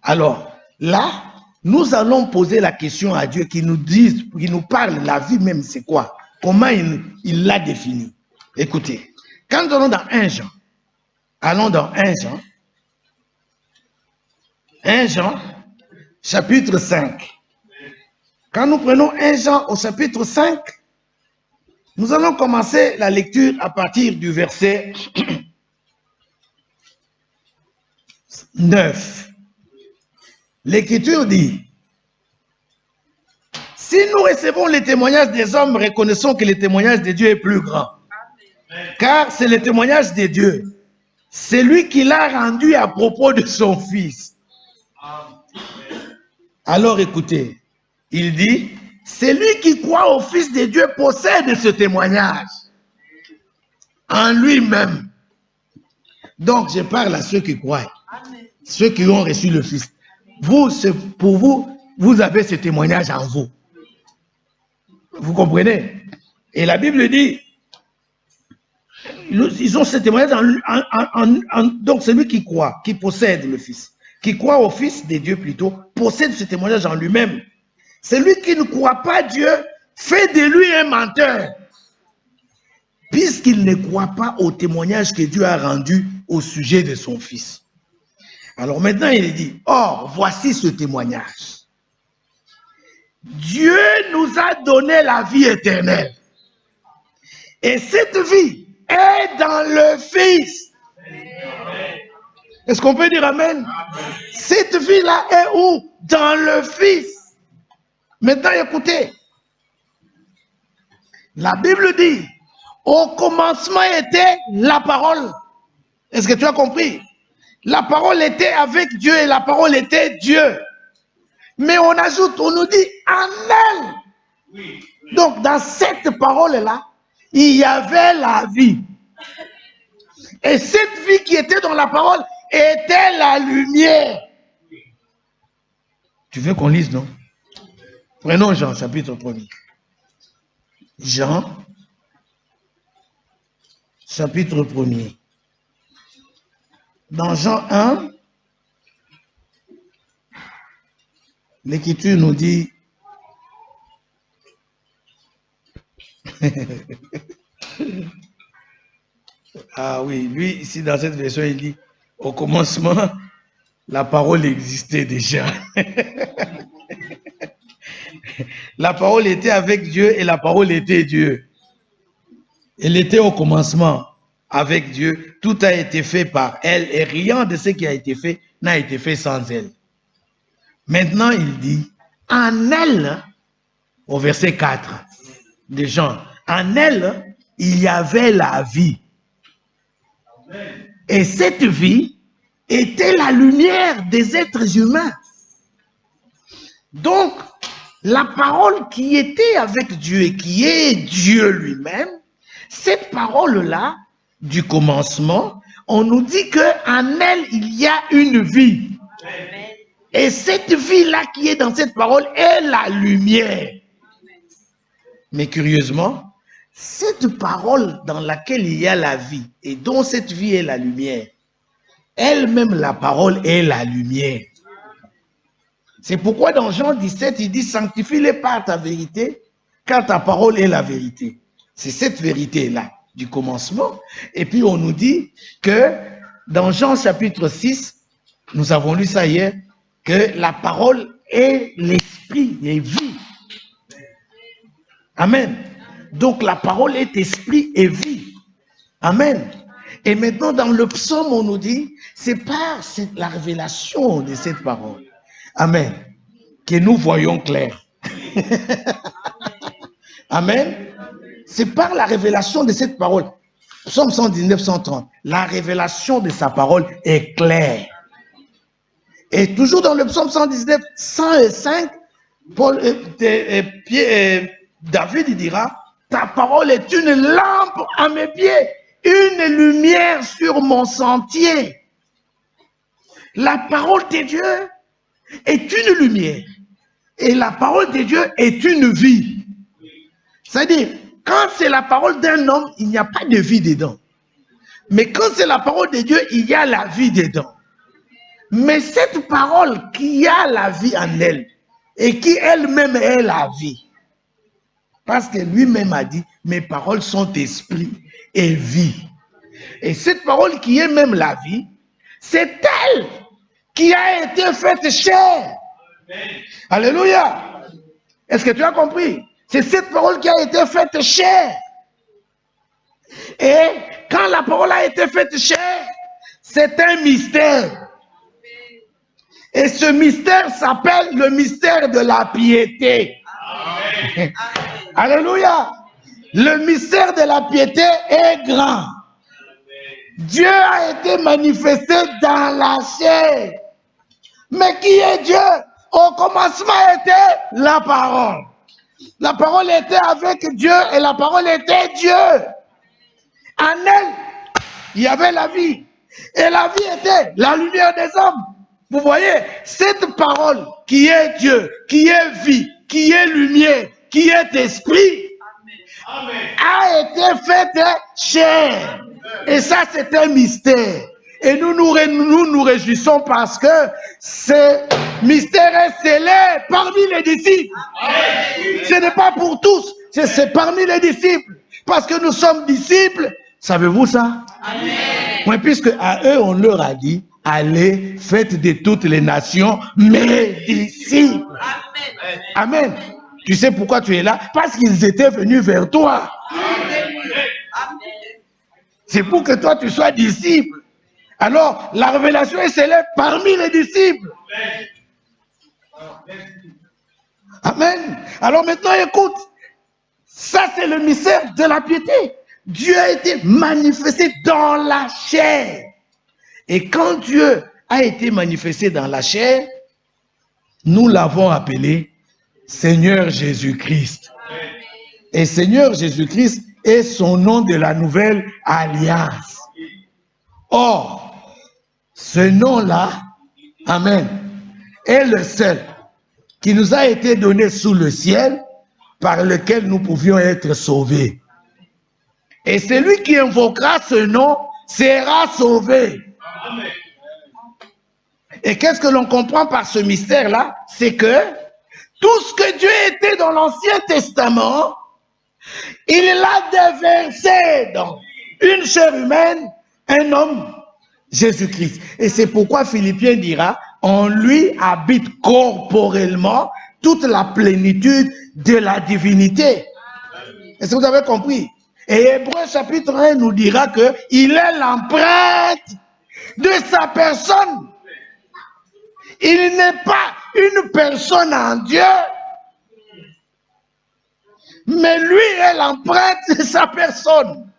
Alors, là, nous allons poser la question à Dieu qui nous dise, qui nous parle, la vie même, c'est quoi? Comment il l'a défini? Écoutez, quand nous allons dans 1 Jean, allons dans 1 Jean, 1 Jean, chapitre 5. Quand nous prenons 1 Jean au chapitre 5, nous allons commencer la lecture à partir du verset 9. L'Écriture dit, si nous recevons les témoignages des hommes, reconnaissons que le témoignage de Dieu est plus grand. Car c'est le témoignage de Dieu. C'est lui qui l'a rendu à propos de son Fils. Alors écoutez, il dit, celui qui croit au Fils de Dieu possède ce témoignage en lui-même. Donc je parle à ceux qui croient, ceux qui ont reçu le Fils. Vous, pour vous, vous avez ce témoignage en vous. Vous comprenez? Et la Bible dit, ils ont ce témoignage donc celui qui croit, qui possède le Fils. qui croit au Fils de Dieu plutôt, possède ce témoignage en lui-même. Celui qui ne croit pas Dieu fait de lui un menteur, puisqu'il ne croit pas au témoignage que Dieu a rendu au sujet de son Fils. Alors maintenant, il dit, or, voici ce témoignage. Dieu nous a donné la vie éternelle. Et cette vie est dans le Fils. Est-ce qu'on peut dire amen? Cette vie-là est où? Dans le Fils. Maintenant, écoutez. La Bible dit, au commencement était la parole. Est-ce que tu as compris? La parole était avec Dieu et la parole était Dieu. Mais on ajoute, on nous dit en elle. Oui. Donc dans cette parole-là, il y avait la vie. Et cette vie qui était dans la parole était la lumière. Tu veux qu'on lise, non? Prenons Jean, chapitre 1er. Jean, chapitre 1er. Dans Jean 1, l'Écriture nous dit ah oui, lui ici dans cette version il dit au commencement la parole existait déjà. La parole était avec Dieu et la parole était Dieu. Elle était au commencement avec Dieu. Tout a été fait par elle et rien de ce qui a été fait n'a été fait sans elle. Maintenant, il dit, en elle, au verset 4 de Jean, en elle, il y avait la vie. Et cette vie était la lumière des êtres humains. Donc, la parole qui était avec Dieu et qui est Dieu lui-même, cette parole-là, du commencement, on nous dit qu'en elle, il y a une vie. Et cette vie-là qui est dans cette parole est la lumière. Mais curieusement, cette parole dans laquelle il y a la vie et dont cette vie est la lumière, elle-même la parole est la lumière. C'est pourquoi dans Jean 17, il dit « Sanctifie-les par ta vérité, car ta parole est la vérité ». C'est cette vérité-là du commencement. Et puis on nous dit que dans Jean chapitre 6, nous avons lu ça hier, que la parole est l'esprit et vie. Amen. Donc la parole est esprit et vie. Amen. Et maintenant dans le psaume, on nous dit, c'est par la révélation de cette parole. Amen. Que nous voyons clair. Amen. C'est par la révélation de cette parole. Psaume 119, 130. La révélation de sa parole est claire. Et toujours dans le psaume 119, 105, David il dira, ta parole est une lampe à mes pieds, une lumière sur mon sentier. La parole de Dieu est une lumière. Et la parole de Dieu est une vie. C'est-à-dire, quand c'est la parole d'un homme, il n'y a pas de vie dedans. Mais quand c'est la parole de Dieu, il y a la vie dedans. Mais cette parole qui a la vie en elle, et qui elle-même est la vie, parce que lui-même a dit, mes paroles sont esprit et vie. Et cette parole qui est même la vie, c'est elle qui a été faite chair. Alléluia. Est-ce que tu as compris? C'est cette parole qui a été faite chair. Et quand la parole a été faite chair, c'est un mystère. Et ce mystère s'appelle le mystère de la piété. Amen. Alléluia. Le mystère de la piété est grand. Dieu a été manifesté dans la chair. Mais qui est Dieu? Au commencement était la parole. La parole était avec Dieu et la parole était Dieu. En elle, il y avait la vie. Et la vie était la lumière des hommes. Vous voyez, cette parole qui est Dieu, qui est vie, qui est lumière, qui est esprit, a été faite chair. Et ça, c'est un mystère. Et nous nous réjouissons parce que ce mystère est scellé parmi les disciples. Ce n'est pas pour tous, c'est parmi les disciples. Parce que nous sommes disciples. Savez-vous ça? Amen. Oui, puisque à eux, on leur a dit, allez, faites de toutes les nations mes disciples. Amen. Amen. Tu sais pourquoi tu es là? Parce qu'ils étaient venus vers toi. C'est pour que toi, tu sois disciple. Alors, la révélation est célèbre parmi les disciples. Amen. Alors maintenant, écoute. Ça, c'est le mystère de la piété. Dieu a été manifesté dans la chair. Et quand Dieu a été manifesté dans la chair, nous l'avons appelé Seigneur Jésus-Christ. Et Seigneur Jésus-Christ est son nom de la nouvelle alliance. Or, ce nom-là, Amen, est le seul qui nous a été donné sous le ciel par lequel nous pouvions être sauvés. Et celui qui invoquera ce nom sera sauvé. Amen. Et qu'est-ce que l'on comprend par ce mystère-là? C'est que tout ce que Dieu était dans l'Ancien Testament, il l'a déversé dans une chair humaine, un homme, Jésus-Christ. Et c'est pourquoi Philippiens dira, en lui habite corporellement toute la plénitude de la divinité. Est-ce que vous avez compris? Et Hébreux chapitre 1 nous dira qu'il est l'empreinte de sa personne. Il n'est pas une personne en Dieu, mais lui est l'empreinte de sa personne.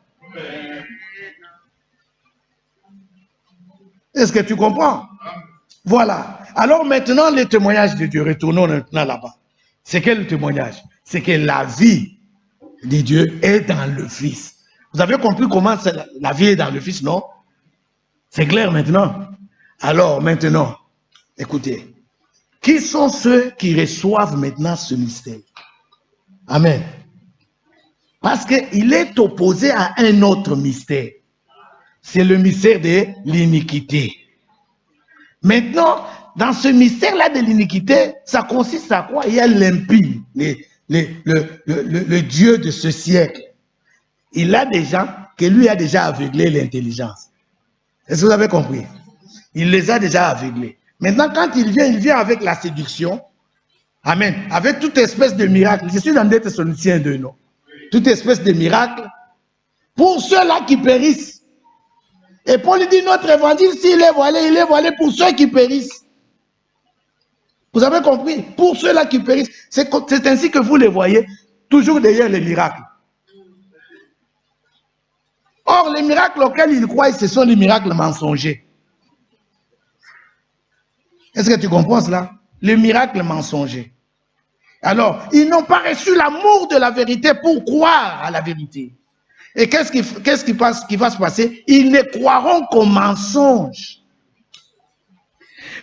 Est-ce que tu comprends? Voilà. Alors maintenant, le témoignage de Dieu, retournons maintenant là-bas. C'est quel témoignage? C'est que la vie de Dieu est dans le Fils. Vous avez compris comment la vie est dans le Fils, non? C'est clair maintenant? Alors maintenant, écoutez, qui sont ceux qui reçoivent maintenant ce mystère? Amen. Parce qu'il est opposé à un autre mystère. C'est le mystère de l'iniquité. Maintenant, dans ce mystère-là de l'iniquité, ça consiste à quoi? Il y a l'impie, le Dieu de ce siècle. Il a des gens que lui a déjà aveuglé l'intelligence. Est-ce que vous avez compris? Il les a déjà aveuglés. Maintenant, quand il vient avec la séduction. Amen. Avec toute espèce de miracle. Je suis dans 2 Thessaloniciens 2, non? Toute espèce de miracle. Pour ceux-là qui périssent. Et Paul dit, notre évangile, s'il est voilé, il est voilé pour ceux qui périssent. Vous avez compris? Pour ceux-là qui périssent. C'est ainsi que vous les voyez, toujours derrière les miracles. Or, les miracles auxquels ils croient, ce sont les miracles mensongers. Est-ce que tu comprends cela? Les miracles mensongers. Alors, ils n'ont pas reçu l'amour de la vérité pour croire à la vérité. Et qu'est-ce qui va se passer? Ils ne croiront qu'au mensonge.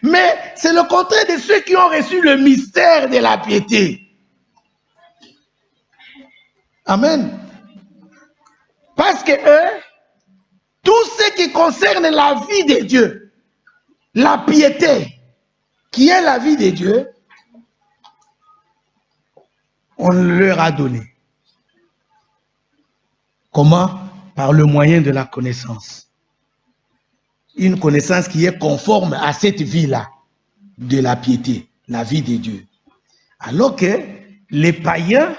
Mais c'est le contraire de ceux qui ont reçu le mystère de la piété. Amen. Parce que eux, tout ce qui concerne la vie de Dieu, la piété, qui est la vie de Dieu, on leur a donné. Comment? Par le moyen de la connaissance. Une connaissance qui est conforme à cette vie-là, de la piété, la vie de Dieu. Alors que les païens,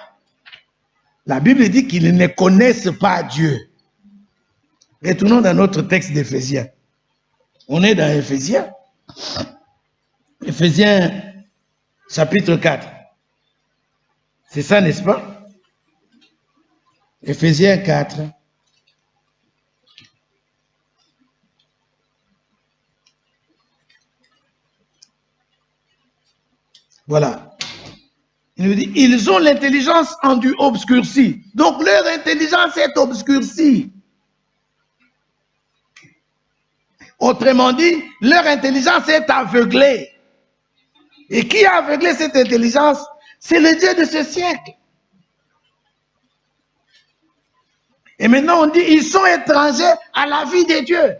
la Bible dit qu'ils ne connaissent pas Dieu. Retournons dans notre texte d'Éphésiens. On est dans Éphésiens. Éphésiens chapitre 4. C'est ça, n'est-ce pas? Éphésiens 4. Voilà. Il nous dit, ils ont l'intelligence rendue obscurcie. Donc leur intelligence est obscurcie. Autrement dit, leur intelligence est aveuglée. Et qui a aveuglé cette intelligence? C'est le Dieu de ce siècle. Et maintenant on dit, ils sont étrangers à la vie de Dieu.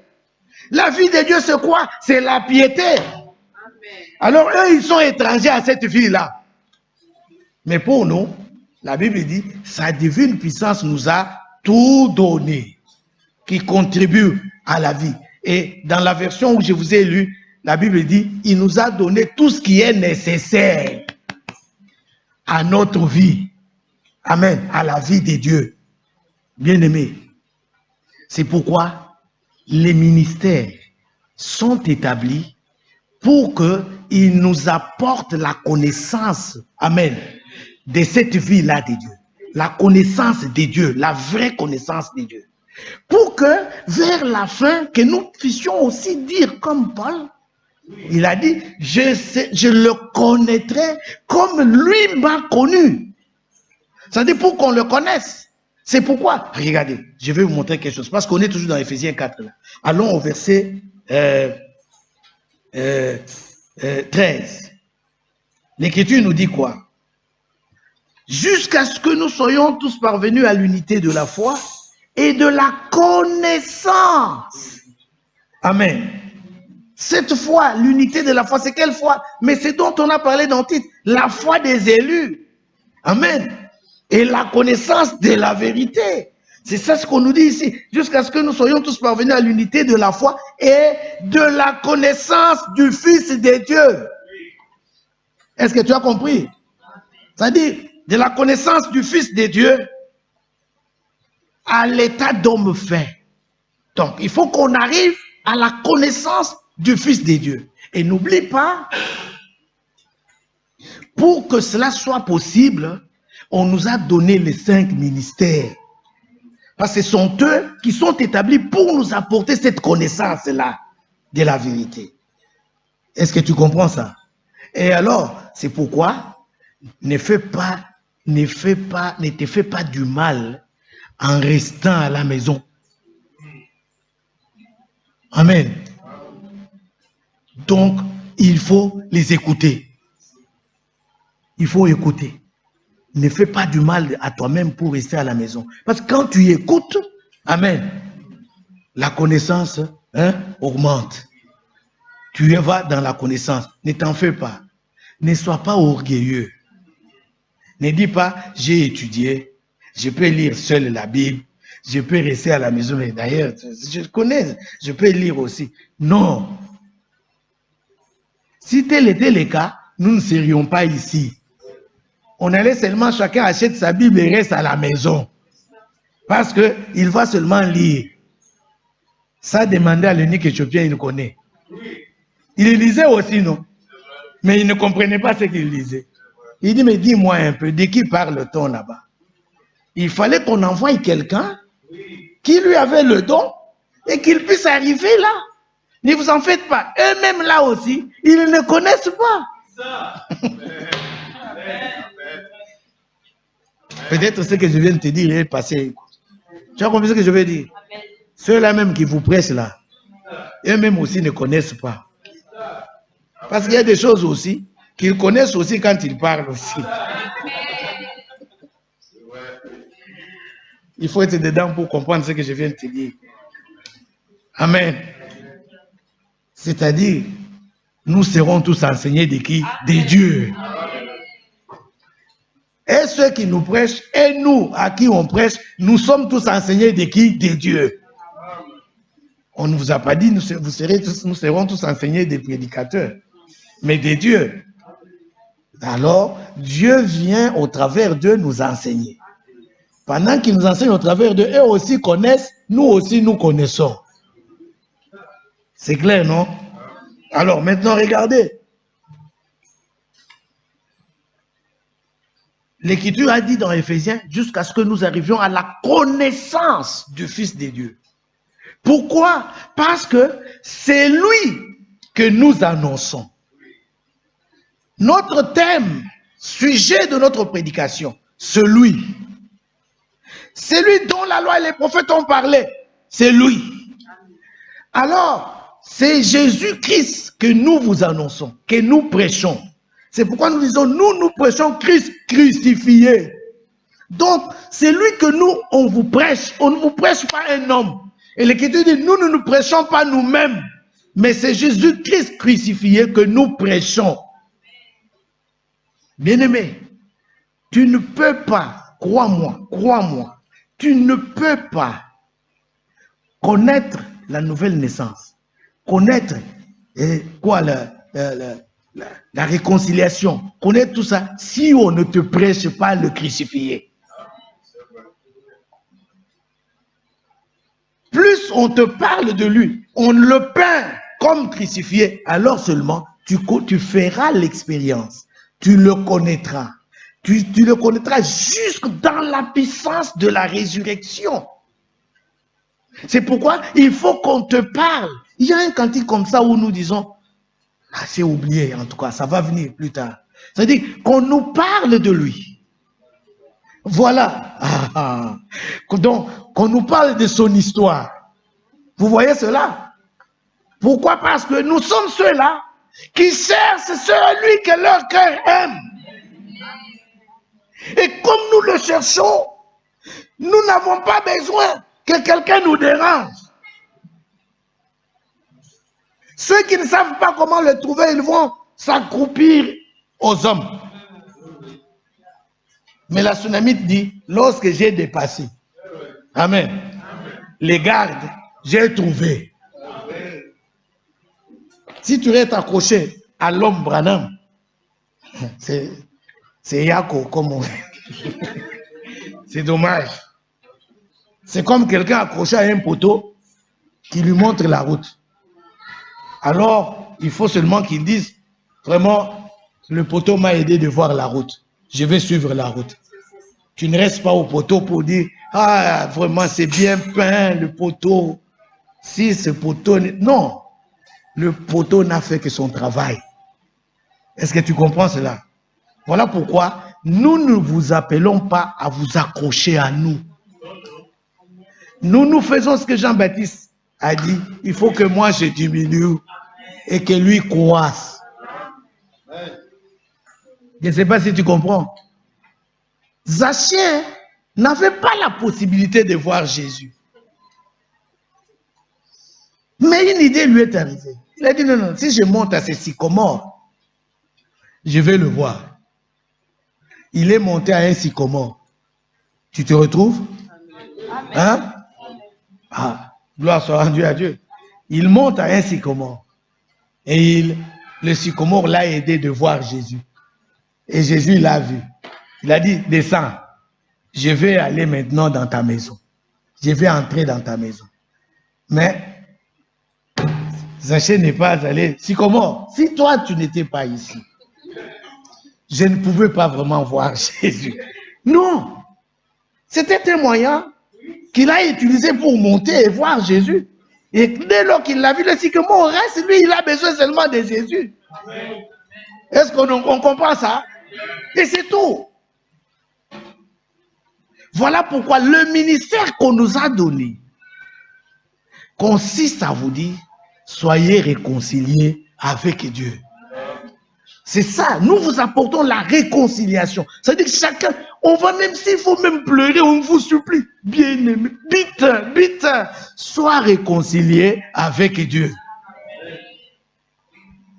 La vie de Dieu, c'est quoi? C'est la piété. Alors, eux, ils sont étrangers à cette vie-là. Mais pour nous, la Bible dit, sa divine puissance nous a tout donné, qui contribue à la vie. Et dans la version où je vous ai lu, la Bible dit, il nous a donné tout ce qui est nécessaire à notre vie. Amen. À la vie de Dieu. Bien-aimés, c'est pourquoi les ministères sont établis pour qu'ils nous apportent la connaissance, amen, de cette vie-là de Dieu. La connaissance de Dieu, la vraie connaissance de Dieu. Pour que, vers la fin, que nous puissions aussi dire comme Paul, il a dit, je le connaîtrai comme lui m'a connu. C'est-à-dire pour qu'on le connaisse. C'est pourquoi, regardez, je vais vous montrer quelque chose, parce qu'on est toujours dans Éphésiens 4. Là. Allons au verset 13. L'Écriture nous dit quoi? Jusqu'à ce que nous soyons tous parvenus à l'unité de la foi et de la connaissance. Amen. Cette foi, l'unité de la foi, c'est quelle foi? Mais c'est dont on a parlé dans le titre, la foi des élus. Amen. Et la connaissance de la vérité. C'est ça ce qu'on nous dit ici. Jusqu'à ce que nous soyons tous parvenus à l'unité de la foi et de la connaissance du Fils de Dieu. Est-ce que tu as compris? C'est-à-dire, de la connaissance du Fils de Dieu à l'état d'homme fait. Donc, il faut qu'on arrive à la connaissance du Fils de Dieu. Et n'oublie pas, pour que cela soit possible, on nous a donné les 5 ministères. Parce que ce sont eux qui sont établis pour nous apporter cette connaissance-là de la vérité. Est-ce que tu comprends ça? Et alors, c'est pourquoi ne te fais pas du mal en restant à la maison. Amen. Donc, il faut les écouter. Il faut écouter. Ne fais pas du mal à toi-même pour rester à la maison. Parce que quand tu écoutes, amen, la connaissance augmente. Tu vas dans la connaissance. Ne t'en fais pas. Ne sois pas orgueilleux. Ne dis pas, j'ai étudié, je peux lire seul la Bible, je peux rester à la maison. Mais d'ailleurs, je connais, je peux lire aussi. Non. Si tel était le cas, nous ne serions pas ici. On allait seulement, chacun achète sa Bible et reste à la maison. Parce qu'il va seulement lire. Ça demandait à l'unique éthiopien, il connaît. Il lisait aussi, non? Mais il ne comprenait pas ce qu'il lisait. Il dit, mais dis-moi un peu, de qui parle-t-on là-bas? Il fallait qu'on envoie quelqu'un qui lui avait le don et qu'il puisse arriver là. Ne vous en faites pas. Eux-mêmes là aussi, ils ne connaissent pas. Peut-être ce que je viens de te dire est passé. Tu as compris ce que je veux dire? Ceux-là même qui vous pressent là, eux-mêmes aussi ne connaissent pas. Parce qu'il y a des choses aussi qu'ils connaissent aussi quand ils parlent aussi. Il faut être dedans pour comprendre ce que je viens de te dire. Amen. C'est-à-dire, nous serons tous enseignés de qui? De Dieu. Et ceux qui nous prêchent, et nous, à qui on prêche, nous sommes tous enseignés de qui? De Dieu. On ne vous a pas dit, nous serons tous enseignés des prédicateurs, mais de Dieu. Alors, Dieu vient au travers d'eux nous enseigner. Pendant qu'ils nous enseignent au travers d'eux, eux aussi connaissent, nous aussi nous connaissons. C'est clair, non? Alors, maintenant, regardez. L'Écriture a dit dans Éphésiens, jusqu'à ce que nous arrivions à la connaissance du Fils de Dieu. Pourquoi? Parce que c'est lui que nous annonçons. Notre thème, sujet de notre prédication, celui dont la loi et les prophètes ont parlé, c'est lui. Alors, c'est Jésus-Christ que nous vous annonçons, que nous prêchons. C'est pourquoi nous disons, nous prêchons Christ crucifié. Donc, c'est lui que nous, on vous prêche. On ne vous prêche pas un homme. Et l'Écriture dit, nous ne nous prêchons pas nous-mêmes, mais c'est Jésus-Christ crucifié que nous prêchons. Bien-aimé, tu ne peux pas, crois-moi, tu ne peux pas connaître la nouvelle naissance, connaître la réconciliation, connaître tout ça, si on ne te prêche pas le crucifié. Plus on te parle de lui, on le peint comme crucifié, alors seulement tu feras l'expérience, tu le connaîtras. Tu le connaîtras jusque dans la puissance de la résurrection. C'est pourquoi il faut qu'on te parle. Il y a un cantique comme ça où nous disons, ah, c'est oublié en tout cas, ça va venir plus tard. C'est-à-dire qu'on nous parle de lui. Voilà. Donc, qu'on nous parle de son histoire. Vous voyez cela? Pourquoi? Parce que nous sommes ceux-là qui cherchent celui que leur cœur aime. Et comme nous le cherchons, nous n'avons pas besoin que quelqu'un nous dérange. Ceux qui ne savent pas comment le trouver, ils vont s'accroupir aux hommes. Mais la Sunamite dit, lorsque j'ai dépassé, Amen, les gardes, j'ai trouvé. Si tu restes accroché à l'homme Branham, c'est Yako, comme on dit. C'est dommage. C'est comme quelqu'un accroché à un poteau qui lui montre la route. Alors, il faut seulement qu'il dise, vraiment, le poteau m'a aidé de voir la route. Je vais suivre la route. Tu ne restes pas au poteau pour dire, ah, vraiment, c'est bien peint, le poteau. Si ce poteau... Non, le poteau n'a fait que son travail. Est-ce que tu comprends cela? Voilà pourquoi nous ne vous appelons pas à vous accrocher à nous. Nous faisons ce que Jean-Baptiste a dit. Il faut que moi je diminue et que lui croisse. Je ne sais pas si tu comprends. Zachée n'avait pas la possibilité de voir Jésus. Mais une idée lui est arrivée. Il a dit non, non, si je monte à ces sycomores, je vais le voir. Il est monté à un sycomore. Tu te retrouves? Hein? Ah, gloire soit rendue à Dieu. Il monte à un sycomore. Et le sycomore l'a aidé de voir Jésus. Et Jésus l'a vu. Il a dit, descends. Je vais aller maintenant dans ta maison. Je vais entrer dans ta maison. Mais Zachée n'est pas allé. Sycomore, si toi tu n'étais pas ici, je ne pouvais pas vraiment voir Jésus. Non. C'était un moyen qu'il a utilisé pour monter et voir Jésus. Et dès lors qu'il l'a vu, le sycomore reste, lui, il a besoin seulement de Jésus. Est-ce qu'on comprend ça? Et c'est tout. Voilà pourquoi le ministère qu'on nous a donné consiste à vous dire, soyez réconciliés avec Dieu. C'est ça, nous vous apportons la réconciliation. C'est-à-dire que chacun, on va même s'il faut même pleurer, on vous supplie, bien-aimé, vite, sois réconcilié avec Dieu.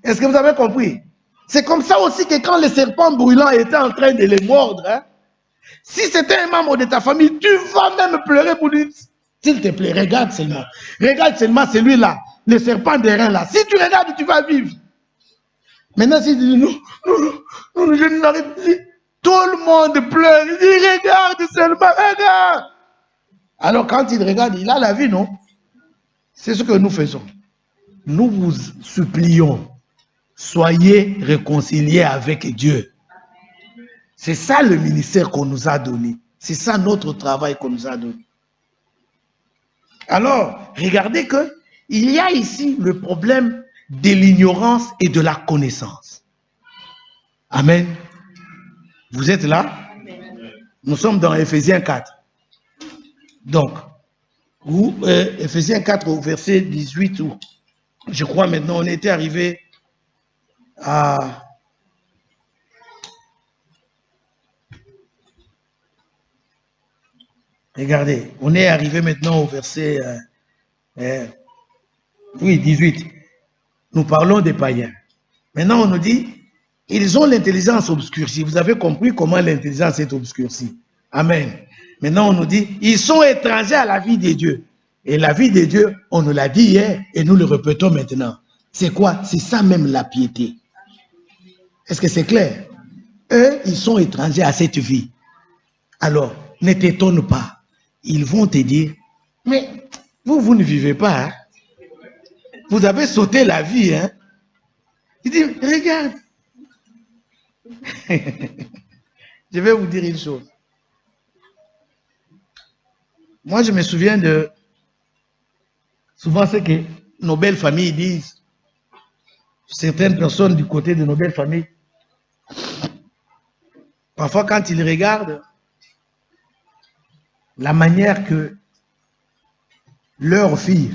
Est-ce que vous avez compris? C'est comme ça aussi que quand le serpent brûlant était en train de les mordre, hein, si c'était un membre de ta famille, tu vas même pleurer pour lui. S'il te plaît, regarde seulement. Regarde seulement celui-là, le serpent d'airain là. Si tu regardes, tu vas vivre. Maintenant, si tu dis non, je n'arrive plus. Tout le monde pleure. Il dit, regarde seulement, regarde. Alors quand il regarde, il a la vie, non? C'est ce que nous faisons. Nous vous supplions, soyez réconciliés avec Dieu. C'est ça le ministère qu'on nous a donné. C'est ça notre travail qu'on nous a donné. Alors, regardez que il y a ici le problème de l'ignorance et de la connaissance. Amen. Vous êtes là? Nous sommes dans Éphésiens 4. Donc, Éphésiens 4 au verset 18, où je crois maintenant on était arrivé à... Regardez, on est arrivé maintenant au verset Oui, 18. Nous parlons des païens. Maintenant, on nous dit, ils ont l'intelligence obscurcie. Vous avez compris comment l'intelligence est obscurcie. Amen. Maintenant, on nous dit, ils sont étrangers à la vie de Dieu. Et la vie de Dieu, on nous l'a dit hier et nous le répétons maintenant. C'est quoi? C'est ça même la piété. Est-ce que c'est clair? Eux, ils sont étrangers à cette vie. Alors, ne t'étonne pas. Ils vont te dire, mais vous ne vivez pas. Hein? Vous avez sauté la vie. Hein? Il dit, regarde. Je vais vous dire une chose. Moi, je me souviens de souvent ce que nos belles familles disent. Certaines personnes du côté de nos belles familles. Parfois, quand ils regardent la manière que leurs filles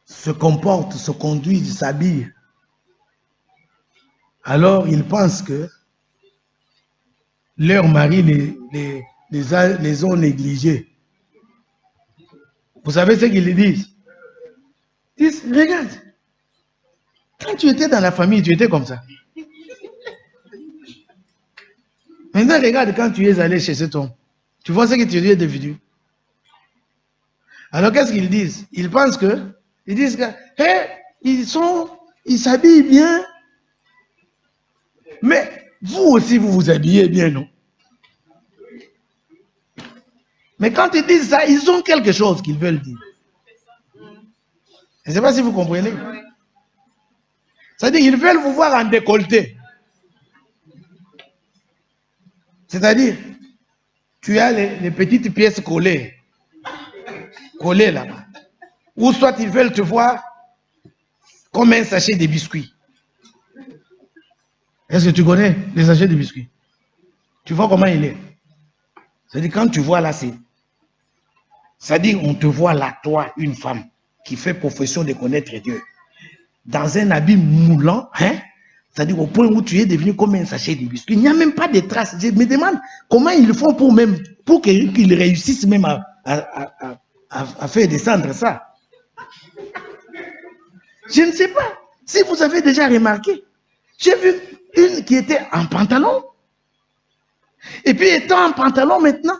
se comportent, se conduisent, s'habillent, alors ils pensent que leurs maris les ont négligés. Vous savez ce qu'ils disent? Ils disent, regarde, quand tu étais dans la famille, tu étais comme ça. Maintenant, regarde quand tu es allé chez cet homme. Tu vois ce que tu es devenu. Alors, qu'est-ce qu'ils disent? Ils pensent que, ils disent que, hey, ils s'habillent bien. Mais vous aussi, vous vous habillez bien, non? Mais quand ils disent ça, ils ont quelque chose qu'ils veulent dire. Je ne sais pas si vous comprenez. C'est-à-dire qu'ils veulent vous voir en décolleté. C'est-à-dire, tu as les petites pièces collées là-bas. Ou soit ils veulent te voir comme un sachet de biscuits. Est-ce que tu connais les sachets de biscuits? Tu vois comment il est? C'est-à-dire, quand tu vois là, c'est-à-dire, on te voit là, toi, une femme qui fait profession de connaître Dieu, dans un habit moulant, hein? C'est-à-dire au point où tu es devenu comme un sachet de biscuits. Il n'y a même pas de traces. Je me demande comment ils font pour qu'ils réussissent même à faire descendre ça. Je ne sais pas si vous avez déjà remarqué. J'ai vu une qui était en pantalon. Et puis étant en pantalon maintenant,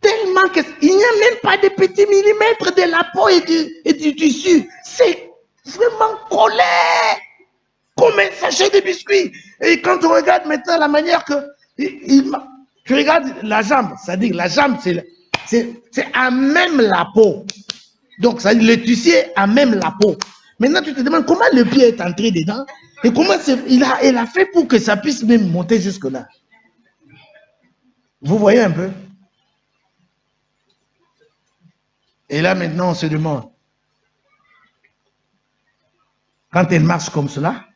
tellement qu'il n'y a même pas de petits millimètres de la peau et du tissu. C'est vraiment collé comme un sachet de biscuits. Et quand on regarde maintenant la manière que... tu regardes la jambe, c'est-à-dire la jambe, c'est à même la peau. Donc, ça, le tissu est à même la peau. Maintenant, tu te demandes comment le pied est entré dedans et comment il a fait pour que ça puisse même monter jusque-là. Vous voyez un peu? Et là, maintenant, on se demande, quand elle marche comme cela,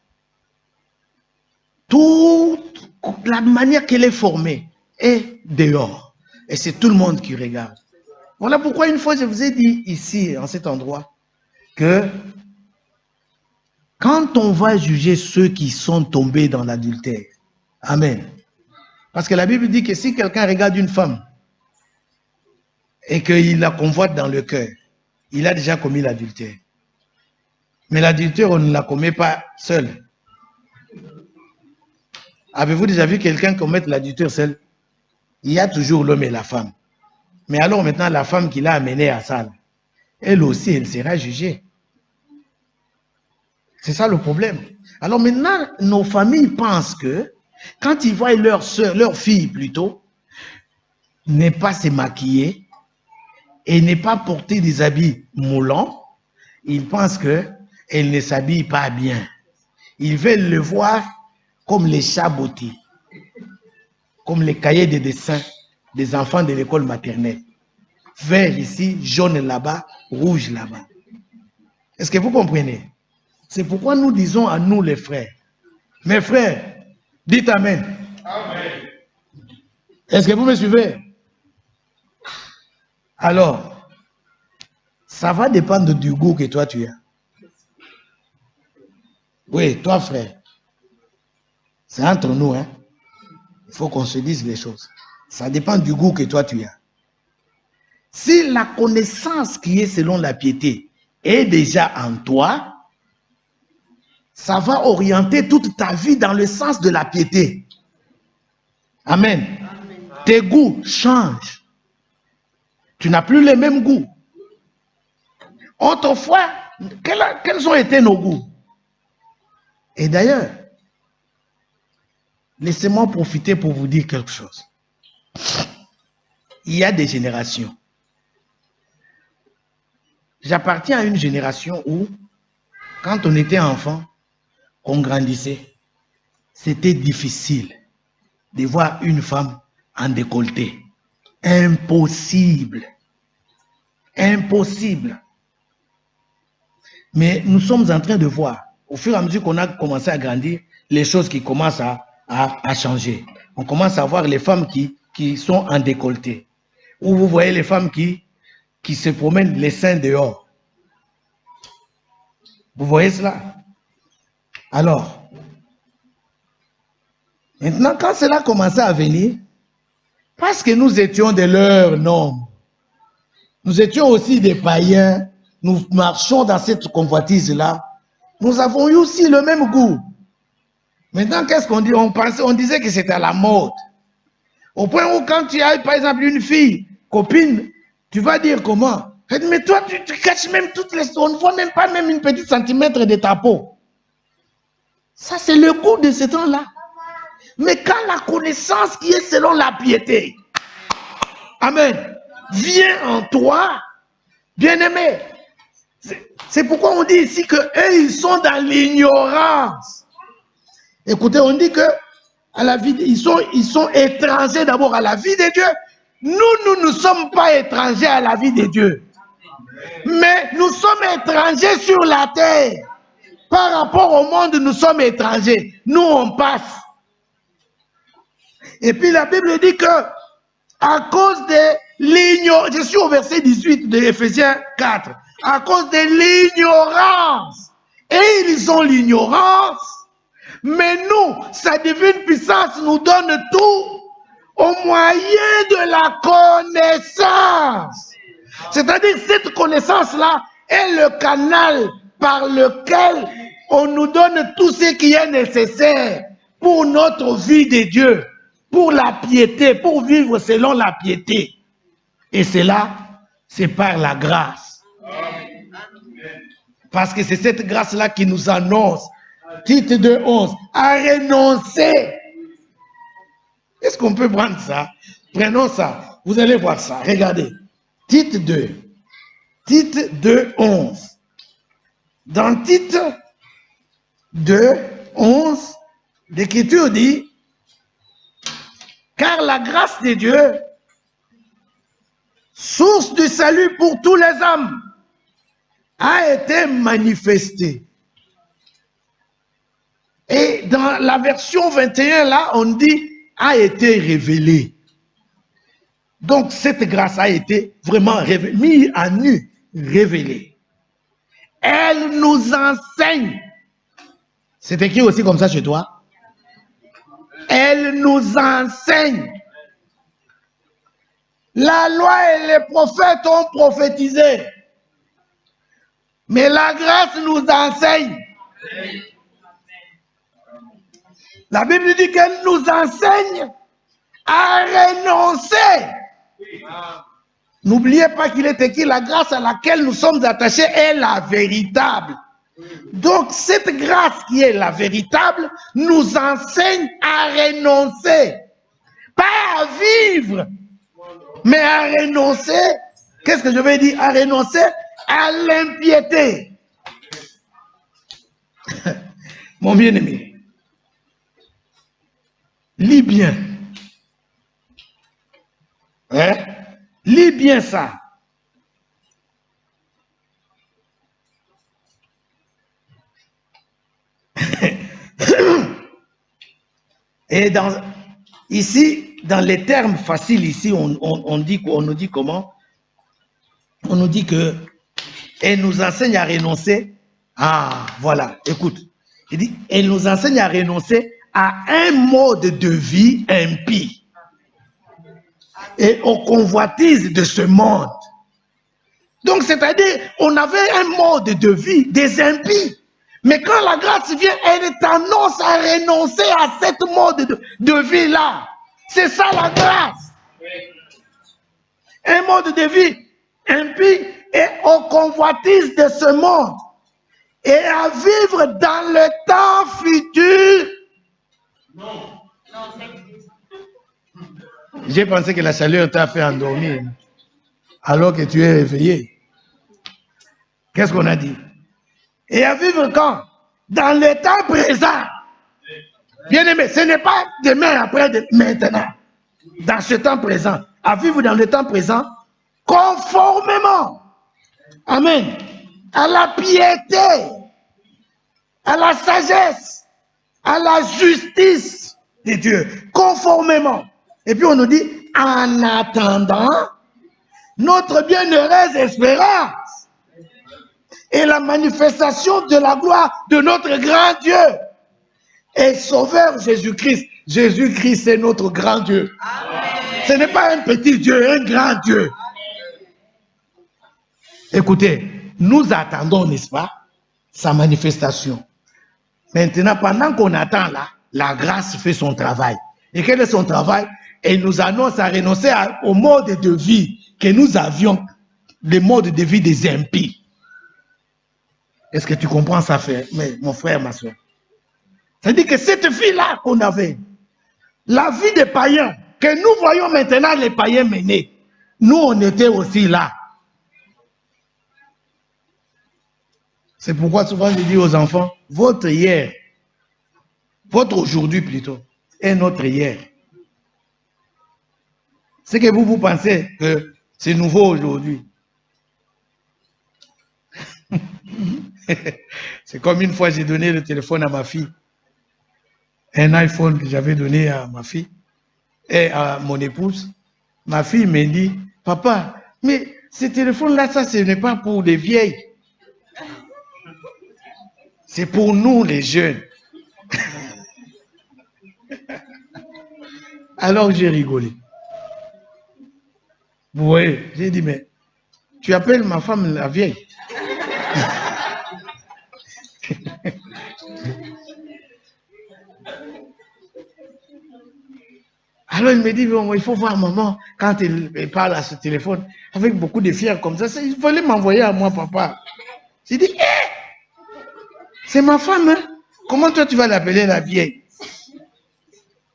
toute la manière qu'elle est formée est dehors. Et c'est tout le monde qui regarde. Voilà pourquoi une fois je vous ai dit ici, en cet endroit, que quand on va juger ceux qui sont tombés dans l'adultère, amen. Parce que la Bible dit que si quelqu'un regarde une femme et qu'il la convoite dans le cœur, il a déjà commis l'adultère. Mais l'adultère, on ne la commet pas seul. Avez-vous déjà vu quelqu'un commettre l'adultère seul? Il y a toujours l'homme et la femme. Mais alors maintenant, la femme qui l'a amené à ça, elle aussi, elle sera jugée. C'est ça le problème. Alors maintenant, nos familles pensent que quand ils voient leur soeur, leur fille plutôt, ne pas se maquiller et ne pas porter des habits moulants, ils pensent qu'elle ne s'habille pas bien. Ils veulent le voir comme les chats bottés, comme les cahiers de dessin des enfants de l'école maternelle. Vert ici, jaune là-bas, rouge là-bas. Est-ce que vous comprenez? C'est pourquoi nous disons à nous les frères, mes frères, dites Amen. Amen. Est-ce que vous me suivez? Alors, ça va dépendre du goût que toi tu as. Oui, toi frère. C'est entre nous, hein. Il faut qu'on se dise les choses. Ça dépend du goût que toi tu as. Si la connaissance qui est selon la piété est déjà en toi, ça va orienter toute ta vie dans le sens de la piété. Amen. Amen. Tes goûts changent. Tu n'as plus les mêmes goûts. Autrefois, quels ont été nos goûts? Et d'ailleurs, laissez-moi profiter pour vous dire quelque chose. Il y a des générations. J'appartiens à une génération où, quand on était enfant, qu'on grandissait, c'était difficile de voir une femme en décolleté. Impossible. Impossible. Mais nous sommes en train de voir, au fur et à mesure qu'on a commencé à grandir, les choses qui commencent à changer. On commence à voir les femmes qui sont en décolleté. Ou vous voyez les femmes qui se promènent les seins dehors. Vous voyez cela? Alors, maintenant, quand cela commençait à venir, parce que nous étions de leur nombre, nous étions aussi des païens, nous marchons dans cette convoitise-là, nous avons eu aussi le même goût. Maintenant, qu'est-ce qu'on dit? On disait que c'était à la mode. Au point où quand tu as, par exemple, une fille, copine, tu vas dire comment? Mais toi, tu caches même toutes les... On ne voit même pas même une petite centimètre de ta peau. Ça, c'est le goût de ce temps-là. Mais quand la connaissance qui est selon la piété, amen, vient en toi, bien-aimé, c'est pourquoi on dit ici que eux, ils sont dans l'ignorance. Écoutez, on dit que à la vie, ils sont étrangers d'abord à la vie de Dieu. Nous ne sommes pas étrangers à la vie de Dieu. Mais nous sommes étrangers sur la terre. Par rapport au monde, nous sommes étrangers. Nous, on passe. Et puis la Bible dit que à cause de l'ignorance, je suis au verset 18 de Éphésiens 4, à cause de l'ignorance, et ils ont l'ignorance, mais nous, sa divine puissance nous donne tout au moyen de la connaissance. C'est-à-dire cette connaissance-là est le canal par lequel on nous donne tout ce qui est nécessaire pour notre vie de Dieu, pour la piété, pour vivre selon la piété. Et cela, c'est par la grâce. Parce que c'est cette grâce-là qui nous annonce, Tite 2:11, à renoncer. Est-ce qu'on peut prendre ça? Prenons ça. Vous allez voir ça. Regardez. Tite 2:11. Dans Tite 2:11, l'Écriture dit, car la grâce de Dieu, source du salut pour tous les hommes, a été manifestée. Et dans la version 21, là, on dit, a été révélée. Donc, cette grâce a été vraiment mise à nu, révélée. Elle nous enseigne. C'est écrit aussi comme ça chez toi. Elle nous enseigne. La loi et les prophètes ont prophétisé. Mais la grâce nous enseigne. La Bible dit qu'elle nous enseigne à renoncer. N'oubliez pas qu'il est écrit, la grâce à laquelle nous sommes attachés est la véritable. Donc cette grâce qui est la véritable nous enseigne à renoncer. Pas à vivre, mais à renoncer. Qu'est-ce que je veux dire? À renoncer à l'impiété. Mon bien-aimé, lis bien. Hein? Lis bien ça. Et ici, dans les termes faciles, ici, on nous dit comment? On nous dit que elle nous enseigne à renoncer. Ah, voilà, écoute. Il dit, elle nous enseigne à renoncer à un mode de vie impie et aux convoitises de ce monde. Donc, c'est-à-dire, on avait un mode de vie des impies. Mais quand la grâce vient, elle t'annonce à renoncer à cette mode de vie-là. C'est ça la grâce. Un mode de vie impie et aux convoitises de ce monde. Et à vivre dans le temps futur. Non. J'ai pensé que la chaleur t'a fait endormir. Alors que tu es réveillé. Qu'est-ce qu'on a dit? Et à vivre quand? Dans le temps présent. Bien aimé, ce n'est pas demain, après, maintenant. Dans ce temps présent. À vivre dans le temps présent, conformément. Amen. À la piété, à la sagesse, à la justice de Dieu. Conformément. Et puis on nous dit, en attendant notre bienheureuse espérance et la manifestation de la gloire de notre grand Dieu et Sauveur Jésus-Christ. Jésus-Christ, c'est notre grand Dieu. Amen. Ce n'est pas un petit Dieu, un grand Dieu. Écoutez, nous attendons, n'est-ce pas, sa manifestation. Maintenant, pendant qu'on attend là, la grâce fait son travail. Et quel est son travail? Elle nous annonce à renoncer au mode de vie que nous avions, le mode de vie des impies. Est-ce que tu comprends ça, mon frère, ma soeur? C'est-à-dire que cette vie-là qu'on avait, la vie des païens, que nous voyons maintenant les païens mener, nous on était aussi là. C'est pourquoi souvent je dis aux enfants, votre hier, votre aujourd'hui plutôt, est notre hier. C'est que vous pensez que c'est nouveau aujourd'hui. C'est comme une fois j'ai donné le téléphone à ma fille. Un iPhone que j'avais donné à ma fille et à mon épouse. Ma fille me dit, papa, mais ce téléphone-là, ça, ce n'est pas pour les vieilles. C'est pour nous, les jeunes. Alors j'ai rigolé. Vous voyez, j'ai dit, mais tu appelles ma femme la vieille. Alors il me dit, bon, il faut voir maman quand elle parle à ce téléphone avec beaucoup de fiers comme ça. Il fallait m'envoyer à moi, papa. J'ai dit, c'est ma femme, hein? Comment toi tu vas l'appeler la vieille?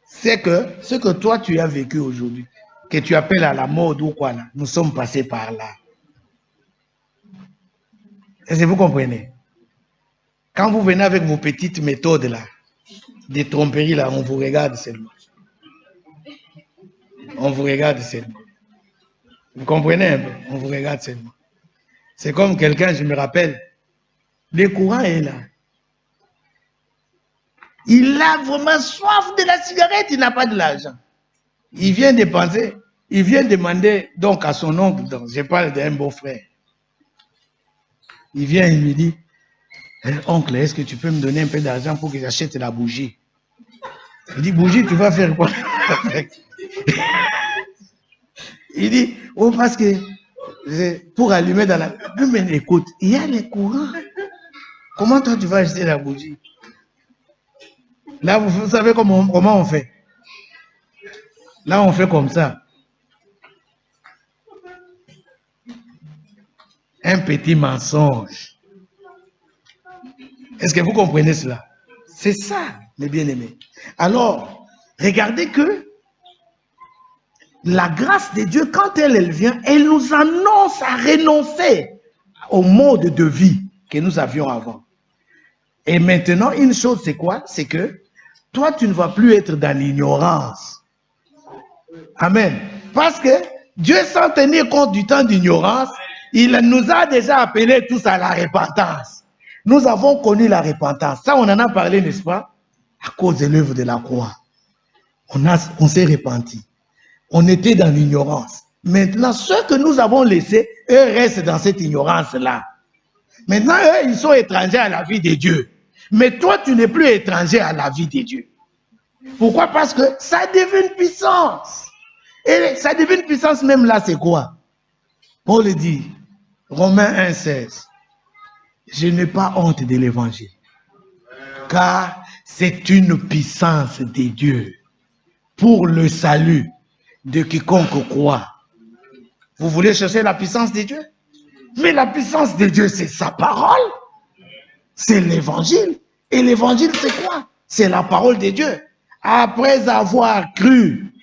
C'est que ce que toi tu as vécu aujourd'hui, que tu appelles à la mode ou quoi là, nous sommes passés par là. Est-ce que vous comprenez? Quand vous venez avec vos petites méthodes là, des tromperies là, on vous regarde seulement. On vous regarde seulement. Vous comprenez un peu? On vous regarde seulement. C'est comme quelqu'un, je me rappelle, le courant est là. Il a vraiment soif de la cigarette, il n'a pas de l'argent. Il vient dépenser, il vient demander donc à son oncle, donc je parle d'un beau-frère. Il vient, il lui dit, oncle, est-ce que tu peux me donner un peu d'argent pour que j'achète la bougie? Il dit, bougie, tu vas faire quoi avec? Il dit, oh, parce que pour allumer dans la... Mais écoute, il y a les courants. Comment toi tu vas acheter la bougie? Là, vous savez comment on fait? Là, on fait comme ça. Un petit mensonge. Est-ce que vous comprenez cela? C'est ça, mes bien-aimés. Alors, regardez que la grâce de Dieu, quand elle vient, elle nous annonce à renoncer au mode de vie que nous avions avant. Et maintenant, une chose, c'est quoi? C'est que toi, tu ne vas plus être dans l'ignorance. Amen. Parce que Dieu, sans tenir compte du temps d'ignorance, il nous a déjà appelés tous à la repentance. Nous avons connu la repentance. Ça, on en a parlé, n'est-ce pas? À cause de l'œuvre de la croix. On s'est repenti. On était dans l'ignorance. Maintenant, ceux que nous avons laissés, eux restent dans cette ignorance-là. Maintenant, eux, ils sont étrangers à la vie de Dieu. Mais toi, tu n'es plus étranger à la vie de Dieu. Pourquoi? Parce que ça devient une puissance. Et ça devient une puissance même là, c'est quoi? Paul dit, Romains 1,16. Je n'ai pas honte de l'évangile, car c'est une puissance de Dieu pour le salut de quiconque croit. Vous voulez chercher la puissance de Dieu? Mais la puissance de Dieu, c'est sa parole. C'est l'évangile. Et l'évangile, c'est quoi? C'est la parole de Dieu. Après avoir cru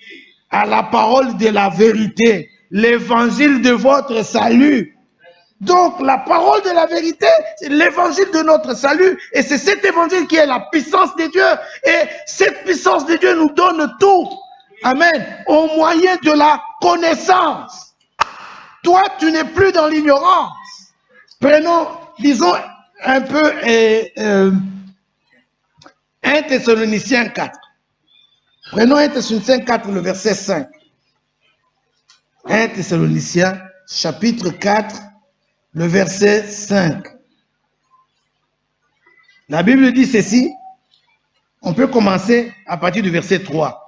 à la parole de la vérité, l'évangile de votre salut. Donc, la parole de la vérité, c'est l'évangile de notre salut. Et c'est cet évangile qui est la puissance de Dieu. Et cette puissance de Dieu nous donne tout. Amen. Au moyen de la connaissance. Toi, tu n'es plus dans l'ignorance. Prenons, disons, un peu 1 Thessaloniciens 4. Prenons 1 Thessaloniciens 4, le verset 5. 1 Thessaloniciens, chapitre 4, le verset 5. La Bible dit ceci. On peut commencer à partir du verset 3.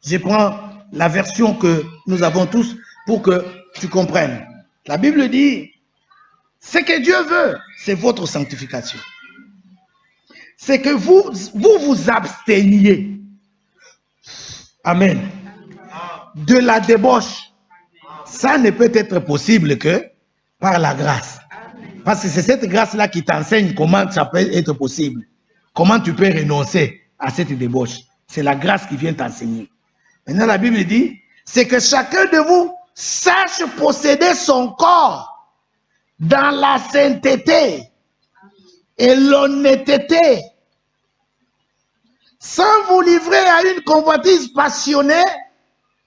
Je prends la version que nous avons tous pour que tu comprennes. La Bible dit, ce que Dieu veut, c'est votre sanctification. C'est que vous absteniez. Amen. De la débauche. Ça ne peut être possible que par la grâce. Parce que c'est cette grâce-là qui t'enseigne comment ça peut être possible. Comment tu peux renoncer à cette débauche. C'est la grâce qui vient t'enseigner. Maintenant, la Bible dit, c'est que chacun de vous sache posséder son corps dans la sainteté et l'honnêteté, sans vous livrer à une convoitise passionnée,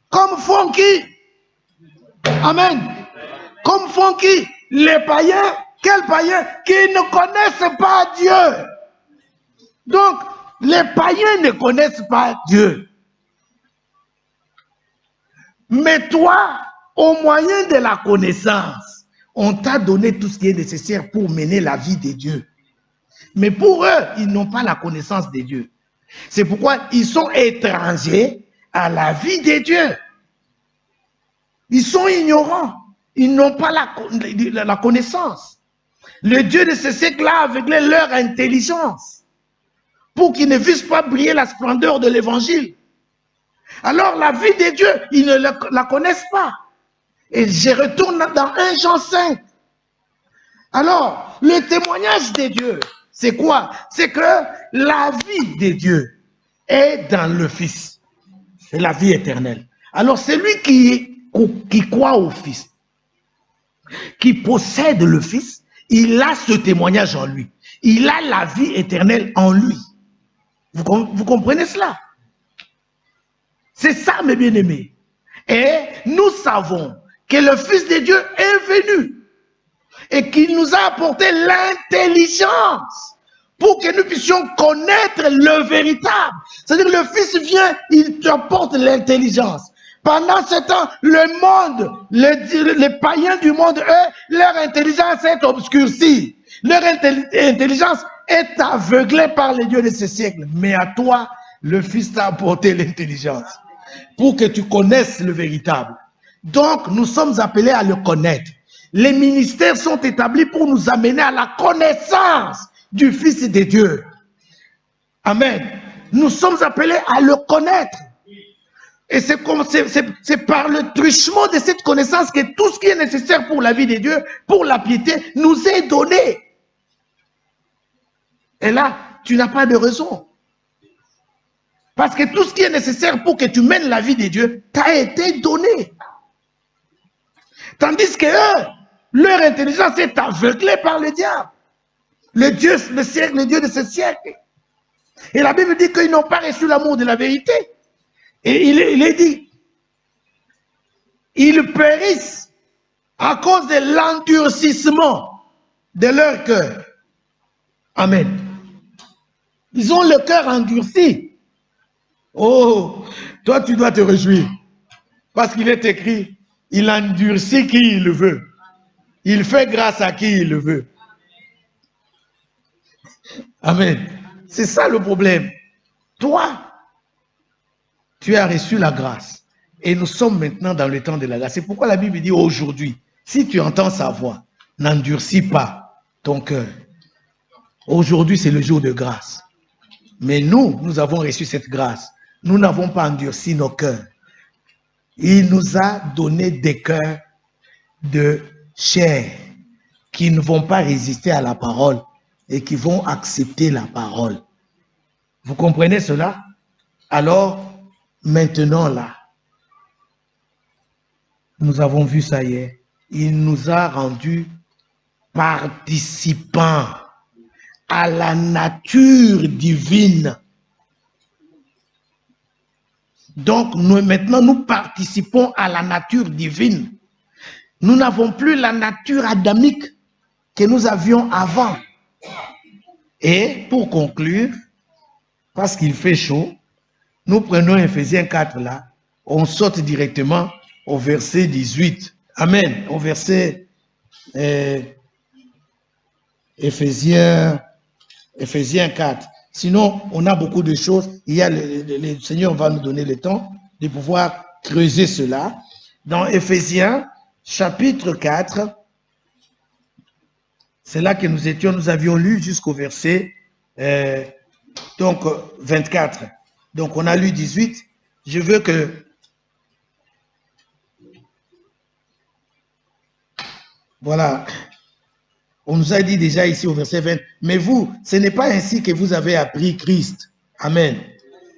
comme font qui? Amen. Comme font qui? Les païens. Quels païens? Qui ne connaissent pas Dieu. Donc, les païens ne connaissent pas Dieu. Mais toi, au moyen de la connaissance, on t'a donné tout ce qui est nécessaire pour mener la vie de Dieu. Mais pour eux, ils n'ont pas la connaissance de Dieu. C'est pourquoi ils sont étrangers à la vie de Dieu. Ils sont ignorants. Ils n'ont pas la connaissance. Le Dieu de ce siècle-là a aveuglé leur intelligence pour qu'ils ne puissent pas briller la splendeur de l'évangile. Alors la vie de Dieu, ils ne la connaissent pas. Et je retourne dans 1 Jean 5. Alors, le témoignage de Dieu, c'est quoi? C'est que la vie de Dieu est dans le Fils. C'est la vie éternelle. Alors, celui qui croit au Fils, qui possède le Fils, il a ce témoignage en lui. Il a la vie éternelle en lui. Vous comprenez cela? C'est ça, mes bien-aimés. Et nous savons que le Fils de Dieu est venu et qu'il nous a apporté l'intelligence pour que nous puissions connaître le véritable. C'est-à-dire le Fils vient, il t'apporte l'intelligence. Pendant ce temps, le monde, les païens du monde, eux, leur intelligence est obscurcie. Leur intelligence est aveuglée par les dieux de ce siècle. Mais à toi, le Fils t'a apporté l'intelligence pour que tu connaisses le véritable. Donc, nous sommes appelés à le connaître. Les ministères sont établis pour nous amener à la connaissance du Fils de Dieu. Amen. Nous sommes appelés à le connaître. Et c'est par le truchement de cette connaissance que tout ce qui est nécessaire pour la vie de Dieu, pour la piété, nous est donné. Et là, tu n'as pas de raison. Parce que tout ce qui est nécessaire pour que tu mènes la vie de Dieu t'a été donné. Tandis que eux, leur intelligence est aveuglée par le diable. Le Dieu de ce siècle. Et la Bible dit qu'ils n'ont pas reçu l'amour de la vérité. Et il est dit, ils périssent à cause de l'endurcissement de leur cœur. Amen. Ils ont le cœur endurci. Oh, toi tu dois te réjouir. Parce qu'il est écrit, il endurcit qui il veut. Il fait grâce à qui il veut. Amen. C'est ça le problème. Toi, tu as reçu la grâce. Et nous sommes maintenant dans le temps de la grâce. C'est pourquoi la Bible dit aujourd'hui, si tu entends sa voix, n'endurcis pas ton cœur. Aujourd'hui, c'est le jour de grâce. Mais nous avons reçu cette grâce. Nous n'avons pas endurci nos cœurs. Il nous a donné des cœurs de chair qui ne vont pas résister à la parole et qui vont accepter la parole. Vous comprenez cela? Alors, maintenant là, nous avons vu ça hier. Il nous a rendus participants à la nature divine. Donc, maintenant, nous participons à la nature divine. Nous n'avons plus la nature adamique que nous avions avant. Et pour conclure, parce qu'il fait chaud, nous prenons Ephésiens 4 là, on saute directement au verset 18. Amen. Au verset Ephésiens 4. Sinon, on a beaucoup de choses. Il y a le Seigneur va nous donner le temps de pouvoir creuser cela. Dans Ephésiens, chapitre 4, c'est là que nous avions lu jusqu'au verset 24. Donc, on a lu 18. Je veux que... Voilà. On nous a dit déjà ici au verset 20, mais vous, ce n'est pas ainsi que vous avez appris Christ. Amen.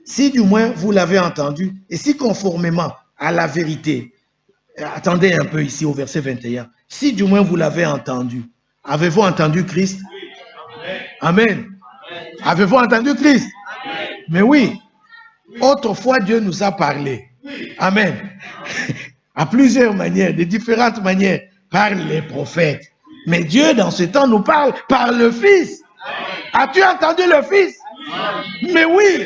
Si du moins vous l'avez entendu, et si conformément à la vérité, attendez un peu ici au verset 21, si du moins vous l'avez entendu, avez-vous entendu Christ? Amen. Avez-vous entendu Christ? Mais oui, autrefois Dieu nous a parlé. Amen. À plusieurs manières, de différentes manières, par les prophètes. Mais Dieu, dans ce temps, nous parle par le Fils. As-tu entendu le Fils? Mais oui.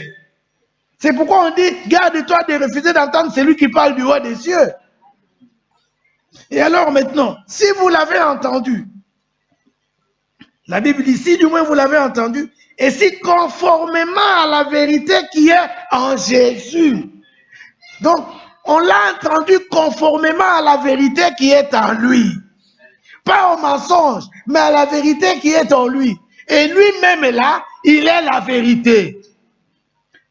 C'est pourquoi on dit, garde-toi de refuser d'entendre celui qui parle du haut des cieux. Et alors maintenant, si vous l'avez entendu, la Bible dit, si du moins vous l'avez entendu, et si conformément à la vérité qui est en Jésus. Donc, on l'a entendu conformément à la vérité qui est en lui. Pas au mensonge, mais à la vérité qui est en lui. Et lui-même est là, il est la vérité.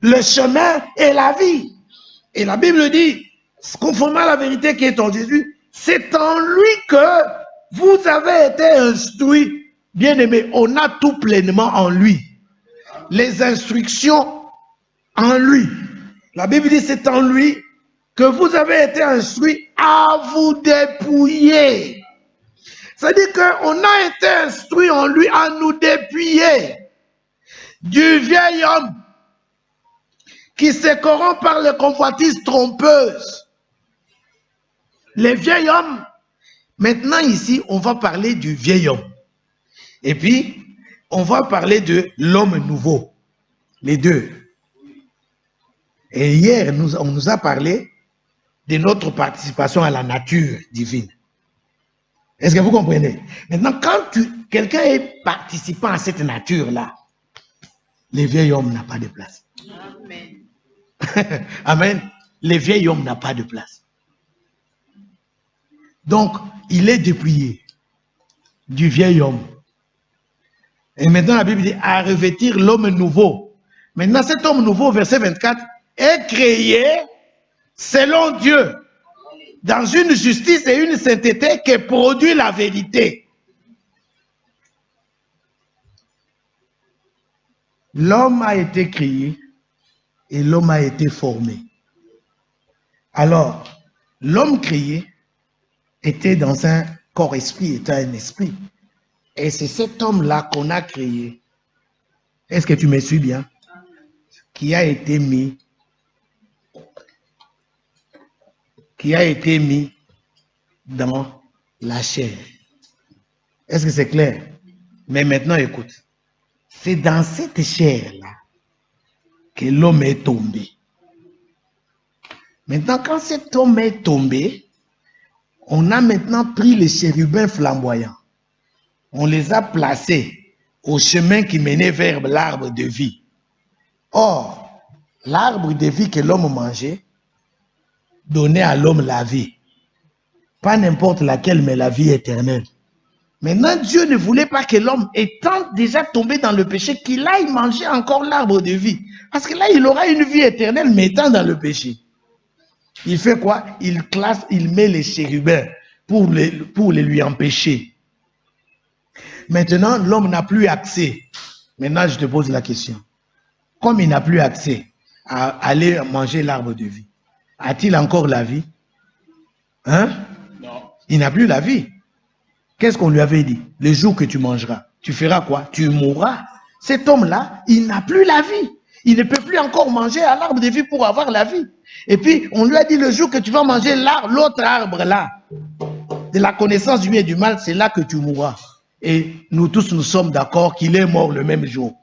Le chemin et la vie. Et la Bible dit, conformément à la vérité qui est en Jésus, c'est en lui que vous avez été instruits. Bien-aimés, on a tout pleinement en lui. Les instructions en lui. La Bible dit, c'est en lui que vous avez été instruits à vous dépouiller. C'est-à-dire qu'on a été instruit en lui à nous dépouiller du vieil homme qui se corrompt par les convoitises trompeuses. Les vieils hommes, maintenant ici, on va parler du vieil homme. Et puis, on va parler de l'homme nouveau. Les deux. Et hier, on nous a parlé de notre participation à la nature divine. Est-ce que vous comprenez? Maintenant, quand quelqu'un est participant à cette nature-là, le vieil homme n'a pas de place. Amen. Amen. Le vieil homme n'a pas de place. Donc, il est dépouillé du vieil homme. Et maintenant, la Bible dit à revêtir l'homme nouveau. Maintenant, cet homme nouveau, verset 24, est créé selon Dieu, dans une justice et une sainteté qui produit la vérité. L'homme a été créé et l'homme a été formé. Alors, l'homme créé était dans un corps-esprit, était un esprit. Et c'est cet homme-là qu'on a créé. Est-ce que tu me suis bien? Qui a été mis dans la chair. Est-ce que c'est clair? Mais maintenant, écoute. C'est dans cette chair-là que l'homme est tombé. Maintenant, quand cet homme est tombé, on a maintenant pris les chérubins flamboyants. On les a placés au chemin qui menait vers l'arbre de vie. Or, l'arbre de vie que l'homme mangeait donner à l'homme la vie. Pas n'importe laquelle, mais la vie éternelle. Maintenant, Dieu ne voulait pas que l'homme, étant déjà tombé dans le péché, qu'il aille manger encore l'arbre de vie. Parce que là, il aura une vie éternelle, mais étant dans le péché. Il fait quoi? Il met les chérubins pour les lui empêcher. Maintenant, l'homme n'a plus accès. Maintenant, je te pose la question. Comme il n'a plus accès à aller manger l'arbre de vie, a-t-il encore la vie? Hein? Non. Il n'a plus la vie. Qu'est-ce qu'on lui avait dit? Le jour que tu mangeras, tu feras quoi? Tu mourras. Cet homme-là, il n'a plus la vie. Il ne peut plus encore manger à l'arbre de vie pour avoir la vie. Et puis, on lui a dit, le jour que tu vas manger l'autre arbre là, de la connaissance du bien et du mal, c'est là que tu mourras. Et nous tous, nous sommes d'accord qu'il est mort le même jour.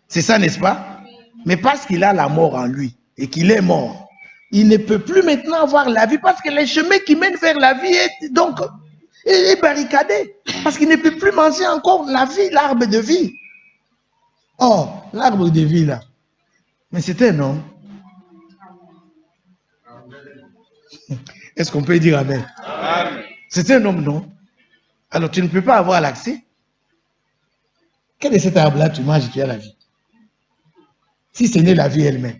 C'est ça, n'est-ce pas? Mais parce qu'il a la mort en lui et qu'il est mort, il ne peut plus maintenant avoir la vie parce que le chemin qui mène vers la vie est barricadé. Parce qu'il ne peut plus manger encore la vie, l'arbre de vie. Oh, l'arbre de vie là. Mais c'était un homme. Est-ce qu'on peut dire amen? C'était un homme, non? Alors tu ne peux pas avoir l'accès. Quel est cet arbre-là tu manges qui a la vie? Si ce n'est la vie elle-même.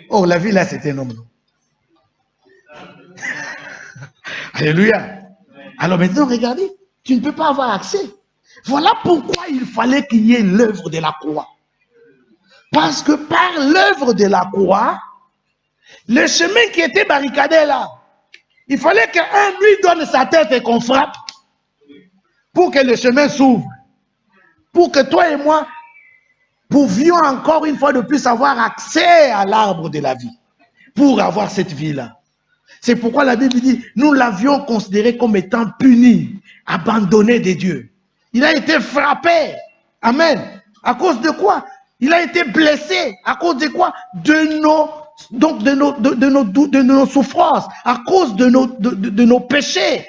Oh, la vie là, c'est un homme, non? Alléluia. Alors maintenant, regardez, tu ne peux pas avoir accès. Voilà pourquoi il fallait qu'il y ait l'œuvre de la croix. Parce que par l'œuvre de la croix, le chemin qui était barricadé là, il fallait qu'un lui donne sa tête et qu'on frappe pour que le chemin s'ouvre. Pour que toi et moi pouvions encore une fois de plus avoir accès à l'arbre de la vie. Pour avoir cette vie-là. C'est pourquoi la Bible dit, nous l'avions considéré comme étant puni, abandonné de Dieu. Il a été frappé. Amen. À cause de quoi? Il a été blessé. À cause de quoi? De nos souffrances. À cause de nos péchés.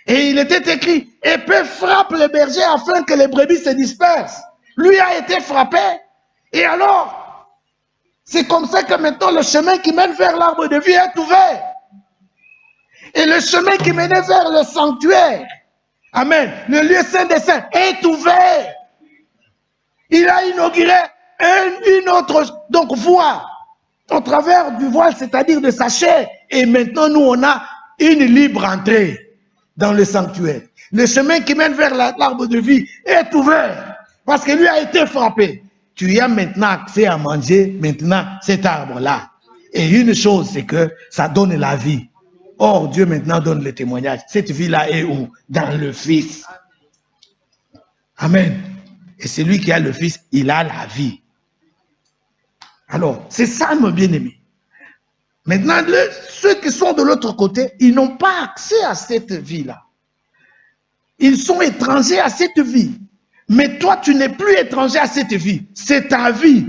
Et il était écrit, épée frappe les bergers afin que les brebis se dispersent. Lui a été frappé. Et alors, c'est comme ça que maintenant le chemin qui mène vers l'arbre de vie est ouvert. Et le chemin qui menait vers le sanctuaire, amen, le lieu saint des saints est ouvert. Il a inauguré une autre voie au travers du voile, c'est-à-dire de sa chair. Et maintenant, nous, on a une libre entrée dans le sanctuaire. Le chemin qui mène vers l'arbre de vie est ouvert parce que lui a été frappé. Tu as maintenant accès à manger maintenant cet arbre-là. Et une chose, c'est que ça donne la vie. Or, Dieu maintenant donne le témoignage. Cette vie-là est où? Dans le Fils. Amen. Et celui qui a le Fils, il a la vie. Alors, c'est ça, mon bien-aimé. Maintenant, ceux qui sont de l'autre côté, ils n'ont pas accès à cette vie-là. Ils sont étrangers à cette vie. Mais toi, tu n'es plus étranger à cette vie. C'est ta vie.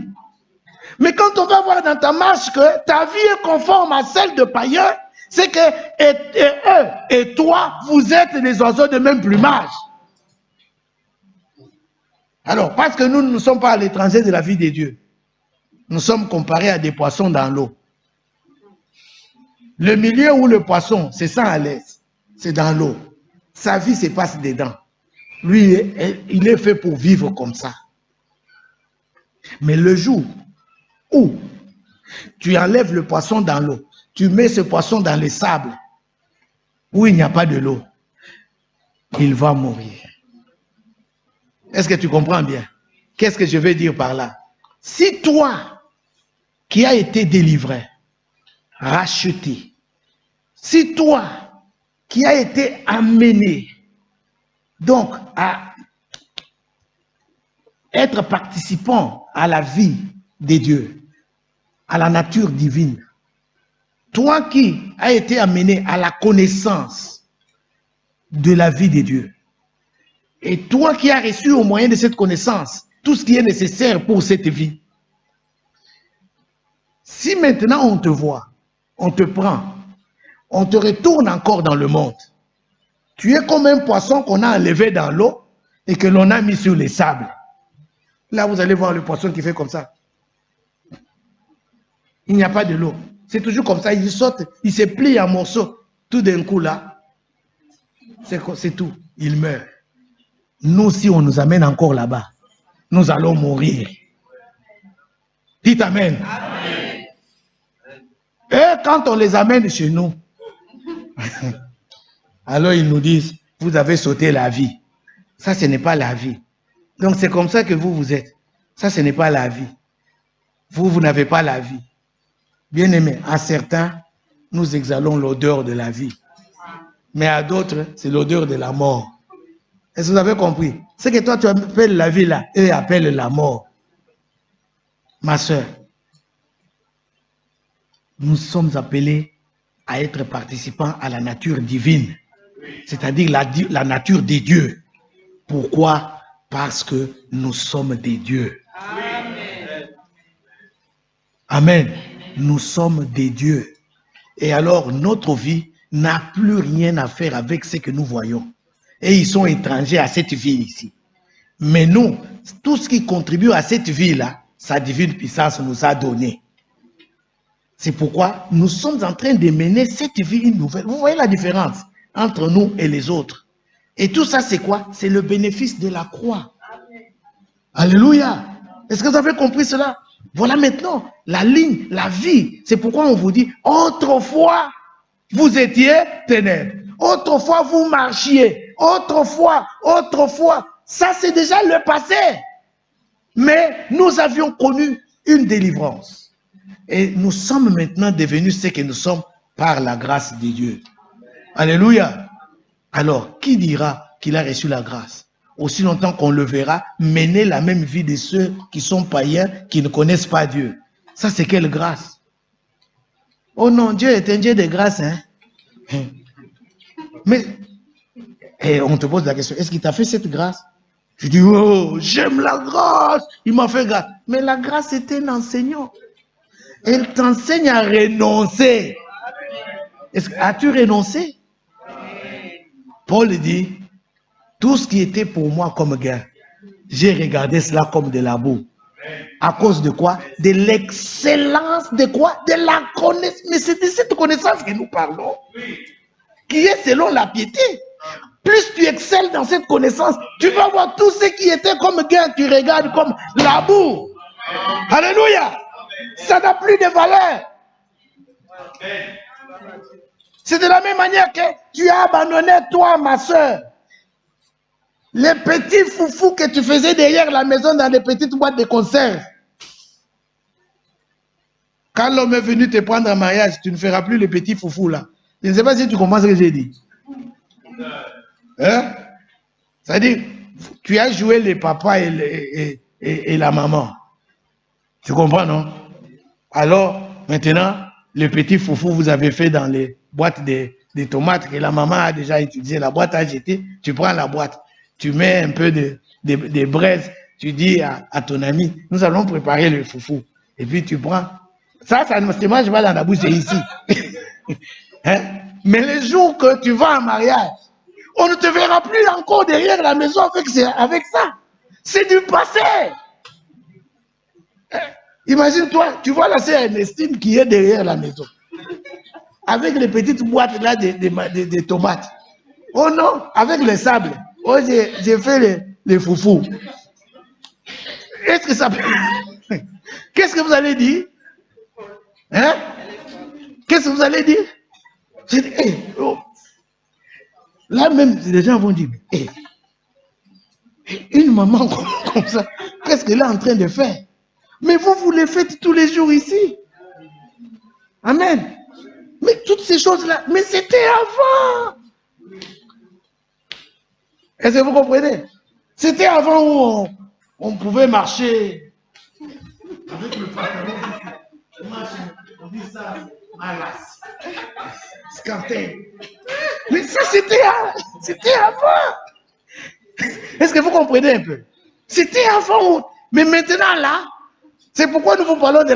Mais quand on va voir dans ta marche que ta vie est conforme à celle de païens, c'est que eux et toi, vous êtes des oiseaux de même plumage. Alors, parce que nous ne sommes pas à l'étranger de la vie de Dieu. Nous sommes comparés à des poissons dans l'eau. Le milieu où le poisson se sent à l'aise, c'est dans l'eau. Sa vie se passe dedans. Lui, il est fait pour vivre comme ça. Mais le jour où tu enlèves le poisson dans l'eau, tu mets ce poisson dans le sable, où il n'y a pas de l'eau, il va mourir. Est-ce que tu comprends bien? Qu'est-ce que je veux dire par là? Si toi, qui as été délivré, racheté, si toi, qui as été amené, donc à être participant à la vie de Dieu, à la nature divine, toi qui as été amené à la connaissance de la vie de Dieu, et toi qui as reçu au moyen de cette connaissance tout ce qui est nécessaire pour cette vie, si maintenant on te voit, on te prend, on te retourne encore dans le monde, tu es comme un poisson qu'on a enlevé dans l'eau et que l'on a mis sur les sables. Là, vous allez voir le poisson qui fait comme ça. Il n'y a pas de l'eau. C'est toujours comme ça. Il saute, il se plie en morceaux. Tout d'un coup, là, c'est tout. Il meurt. Nous, si on nous amène encore là-bas, nous allons mourir. Dites Amen. Amen. Et quand on les amène chez nous, alors ils nous disent, vous avez sauté la vie. Ça, ce n'est pas la vie. Donc, c'est comme ça que vous êtes. Ça, ce n'est pas la vie. Vous n'avez pas la vie. Bien aimé, à certains, nous exhalons l'odeur de la vie. Mais à d'autres, c'est l'odeur de la mort. Est-ce que vous avez compris? Ce que toi, tu appelles la vie, là, eux appellent la mort. Ma soeur, nous sommes appelés à être participants à la nature divine. C'est-à-dire la nature des dieux. Pourquoi? Parce que nous sommes des dieux. Amen. Amen. Nous sommes des dieux. Et alors, notre vie n'a plus rien à faire avec ce que nous voyons. Et ils sont étrangers à cette vie ici. Mais nous, tout ce qui contribue à cette vie-là, sa divine puissance nous a donné. C'est pourquoi nous sommes en train de mener cette vie nouvelle. Vous voyez la différence entre nous et les autres. Et tout ça, c'est quoi? C'est le bénéfice de la croix. Amen. Alléluia. Est-ce que vous avez compris cela? Voilà maintenant la ligne, la vie. C'est pourquoi on vous dit, autrefois, vous étiez ténèbres. Autrefois, vous marchiez. Autrefois. Ça, c'est déjà le passé. Mais nous avions connu une délivrance. Et nous sommes maintenant devenus ce que nous sommes par la grâce de Dieu. Alléluia. Alors, qui dira qu'il a reçu la grâce? Aussi longtemps qu'on le verra mener la même vie de ceux qui sont païens, qui ne connaissent pas Dieu. Ça, c'est quelle grâce? Oh non, Dieu est un Dieu de grâce. Hein? Mais, on te pose la question, est-ce qu'il t'a fait cette grâce? Tu dis, oh, j'aime la grâce. Il m'a fait grâce. Mais la grâce est un enseignant. Elle t'enseigne à renoncer. As-tu renoncé? Paul dit, tout ce qui était pour moi comme gain, j'ai regardé cela comme de la boue. À cause de quoi? De l'excellence de quoi? De la connaissance. Mais c'est de cette connaissance que nous parlons, qui est selon la piété. Plus tu excelles dans cette connaissance, tu vas voir tout ce qui était comme gain, tu regardes comme la boue. Alléluia. Ça n'a plus de valeur. C'est de la même manière que tu as abandonné, toi, ma soeur, les petits foufous que tu faisais derrière la maison dans les petites boîtes de conserve. Quand l'homme est venu te prendre en mariage, tu ne feras plus les petits foufous là. Je ne sais pas si tu comprends ce que j'ai dit. Hein? C'est-à-dire, tu as joué les papas et la maman. Tu comprends, non? Alors, maintenant, le petit foufou, vous avez fait dans les boîtes de tomates que la maman a déjà utilisé, la boîte à jeter, tu prends la boîte, tu mets un peu de braise, tu dis à ton ami, nous allons préparer le foufou. Et puis tu prends. Ça ne se mange pas dans la bouche, c'est ici. Hein? Mais les jours que tu vas en mariage, on ne te verra plus encore derrière la maison avec ça. C'est du passé. Imagine-toi, tu vois la sœur Ernestine qui est derrière la maison. Avec les petites boîtes là de tomates. Oh non, avec le sable. Oh, j'ai fait les foufous. Est-ce que ça peut... Qu'est-ce que vous allez dire? Hein? Qu'est-ce que vous allez dire? J'ai dit, hey, oh. Là même, les gens vont dire, hey, une maman comme ça, qu'est-ce qu'elle est en train de faire? Mais vous les faites tous les jours ici. Amen. Mais toutes ces choses-là, mais c'était avant. Est-ce que vous comprenez? C'était avant où on pouvait marcher avec le pantalon. On dit ça, malas. Scartin. Mais ça, c'était avant. Est-ce que vous comprenez un peu? C'était avant. Mais maintenant, là, c'est pourquoi nous vous parlons de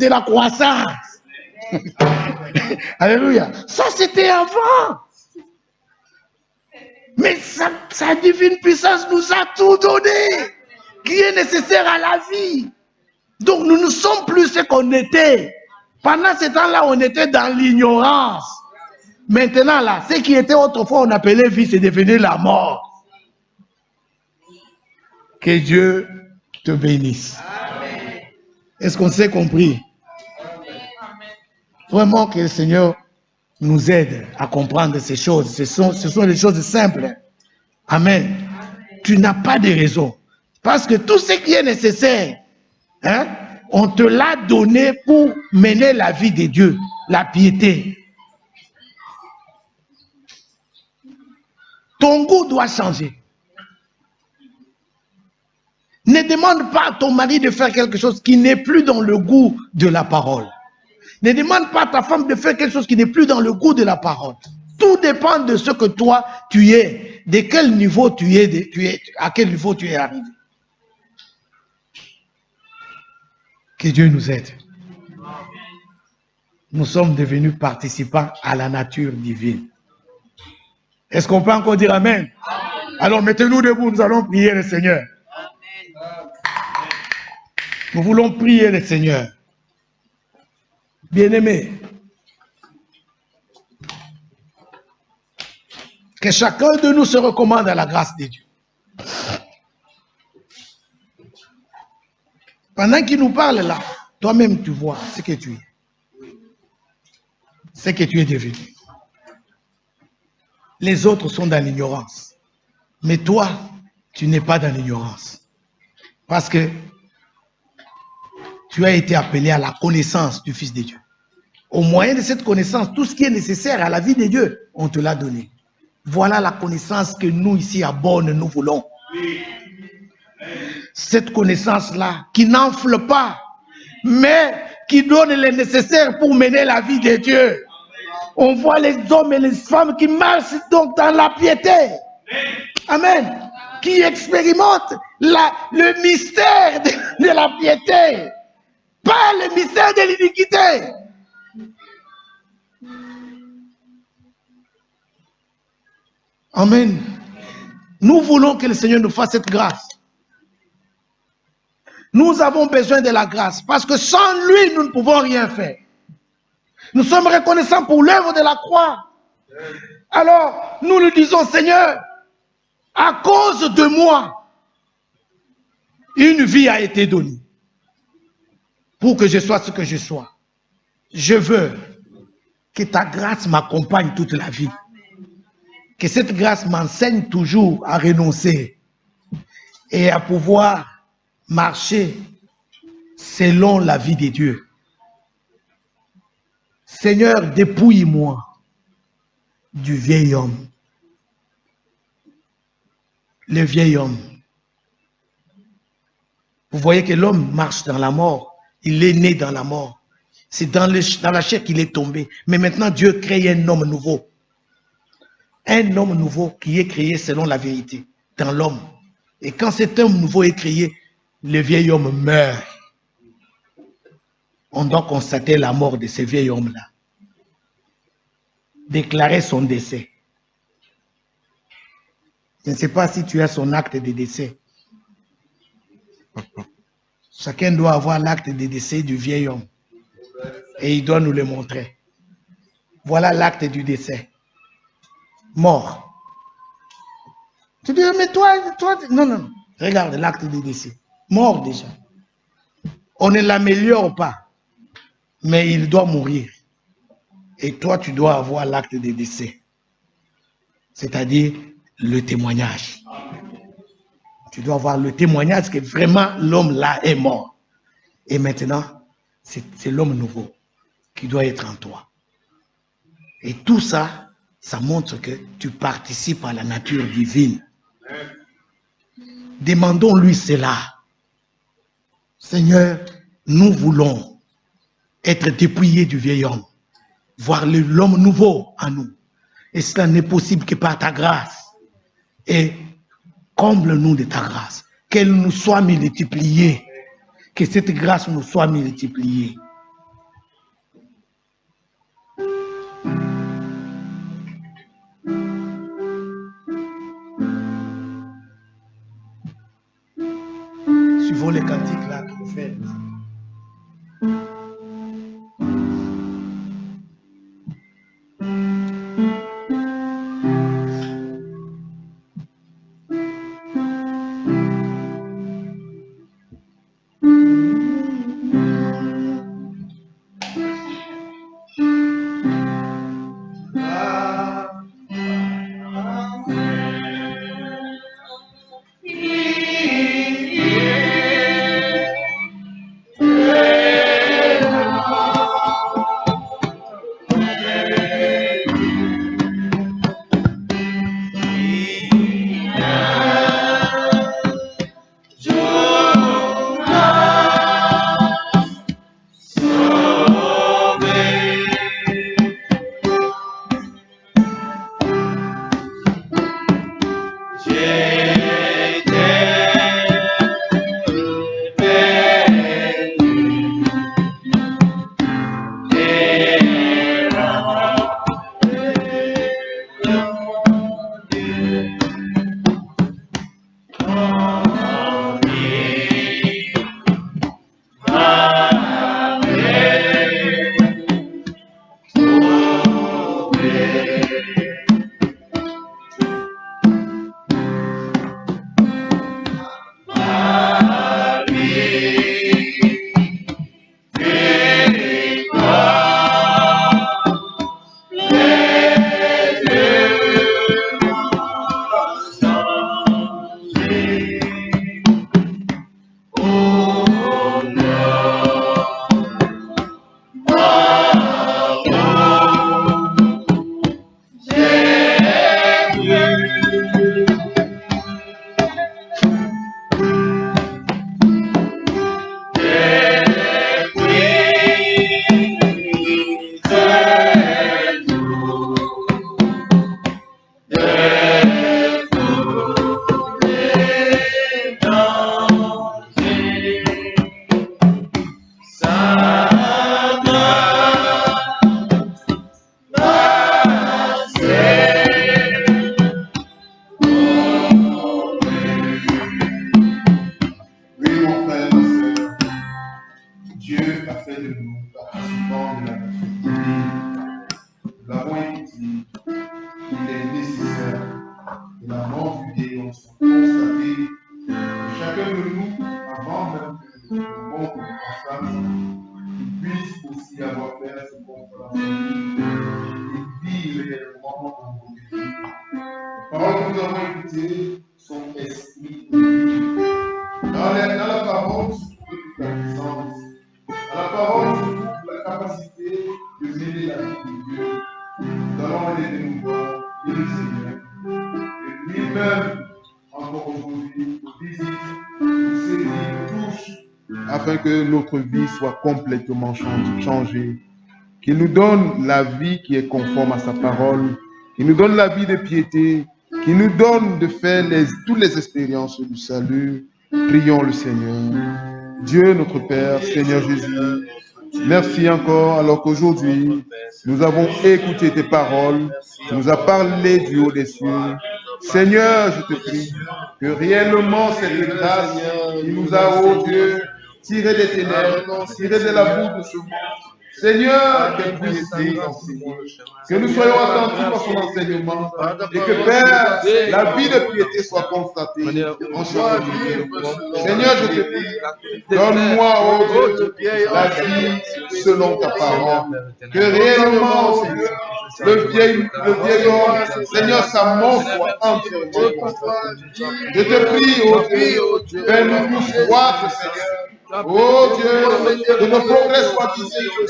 la croissance. Alléluia. Ça, c'était avant. Mais sa divine puissance nous a tout donné, qui est nécessaire à la vie. Donc, nous ne sommes plus ce qu'on était. Pendant ce temps-là, on était dans l'ignorance. Maintenant, là, ce qui était autrefois, on appelait vie, c'est devenu la mort. Que Dieu te bénisse. Est-ce qu'on s'est compris? Vraiment que le Seigneur nous aide à comprendre ces choses. Ce sont des choses simples. Amen. Tu n'as pas de raison. Parce que tout ce qui est nécessaire, hein, on te l'a donné pour mener la vie de Dieu, la piété. Ton goût doit changer. Ne demande pas à ton mari de faire quelque chose qui n'est plus dans le goût de la parole. Ne demande pas à ta femme de faire quelque chose qui n'est plus dans le goût de la parole. Tout dépend de ce que toi, tu es, de quel niveau tu es, à quel niveau tu es arrivé. Que Dieu nous aide. Nous sommes devenus participants à la nature divine. Est-ce qu'on peut encore dire Amen? Alors mettez-nous debout, nous allons prier le Seigneur. Nous voulons prier le Seigneur. Bien-aimés, que chacun de nous se recommande à la grâce de Dieu. Pendant qu'il nous parle là, toi-même tu vois ce que tu es. Ce que tu es devenu. Les autres sont dans l'ignorance. Mais toi, tu n'es pas dans l'ignorance. Parce que tu as été appelé à la connaissance du Fils de Dieu. Au moyen de cette connaissance, tout ce qui est nécessaire à la vie de Dieu, on te l'a donné. Voilà la connaissance que nous ici à Bonne, nous voulons. Cette connaissance-là, qui n'enfle pas, mais qui donne le nécessaire pour mener la vie de Dieu. On voit les hommes et les femmes qui marchent donc dans la piété. Amen. Qui expérimentent le mystère de la piété. Pas le mystère de l'iniquité. Amen. Nous voulons que le Seigneur nous fasse cette grâce. Nous avons besoin de la grâce parce que sans lui, nous ne pouvons rien faire. Nous sommes reconnaissants pour l'œuvre de la croix. Alors, nous lui disons, Seigneur, à cause de moi, une vie a été donnée pour que je sois ce que je sois. Je veux que ta grâce m'accompagne toute la vie. Que cette grâce m'enseigne toujours à renoncer et à pouvoir marcher selon la vie de Dieu. Seigneur, dépouille-moi du vieil homme. Le vieil homme. Vous voyez que l'homme marche dans la mort. Il est né dans la mort. C'est dans la chair qu'il est tombé. Mais maintenant, Dieu crée un homme nouveau. Un homme nouveau qui est créé selon la vérité dans l'homme. Et quand cet homme nouveau est créé, le vieil homme meurt. On doit constater la mort de ce vieil homme-là. Déclarer son décès. Je ne sais pas si tu as son acte de décès. Chacun doit avoir l'acte de décès du vieil homme. Et il doit nous le montrer. Voilà l'acte du décès. Mort. Tu dis, mais toi, non. Regarde l'acte de décès. Mort déjà. On ne l'améliore pas. Mais il doit mourir. Et toi, tu dois avoir l'acte de décès. C'est-à-dire le témoignage. Tu dois avoir le témoignage que vraiment l'homme là est mort. Et maintenant, c'est l'homme nouveau qui doit être en toi. Et tout ça, ça montre que tu participes à la nature divine. Demandons-lui cela. Seigneur, nous voulons être dépouillés du vieil homme, voir l'homme nouveau en nous. Et cela n'est possible que par ta grâce. Et comble-nous de ta grâce. Qu'elle nous soit multipliée. Que cette grâce nous soit multipliée. Suivons les cantiques là qu'il fait. fait de nous participants de la vie. Nous l'avons écouté, il est nécessaire que la mort du démon soit constatée de chacun de nous avant même que le monde nous constate, qu'il puisse aussi avoir fait ce constat dans sa vie et vivre réellement dans nos vies. Les paroles que nous avons écoutées sont esprit et vie. Dans la parole se trouve toute la puissance. Dans la parole se trouve la capacité de mêler la vie de Dieu. Nous allons aider nous voir et le Seigneur. Et lui-même, encore aujourd'hui, nous visite, nous saisit, nous touche, afin que notre vie soit complètement changée. Qu'il nous donne la vie qui est conforme à sa parole, qu'il nous donne la vie de piété, qu'il nous donne de faire toutes les expériences du salut. Prions le Seigneur. Dieu notre Père, Seigneur Jésus, merci encore alors qu'aujourd'hui, nous avons écouté tes paroles, tu nous as parlé du haut des cieux. Seigneur, je te prie que réellement cette grâce qui nous a, ô Dieu, tiré des ténèbres, tiré de la boue de ce monde, Seigneur, qu'elle puisse nous enseigner, que nous soyons attentifs à son enseignement et que, Père, la vie de piété soit constatée en chacun de nous. Seigneur, je te prie, donne-moi, ô Dieu, la vie selon ta parole, que réellement, ô Dieu, le vieil homme, Seigneur, sa mort soit entièrement constatée. Je te prie, ô Dieu, fais-nous tous croître, Seigneur. Oh Dieu, que nos progrès soient visibles.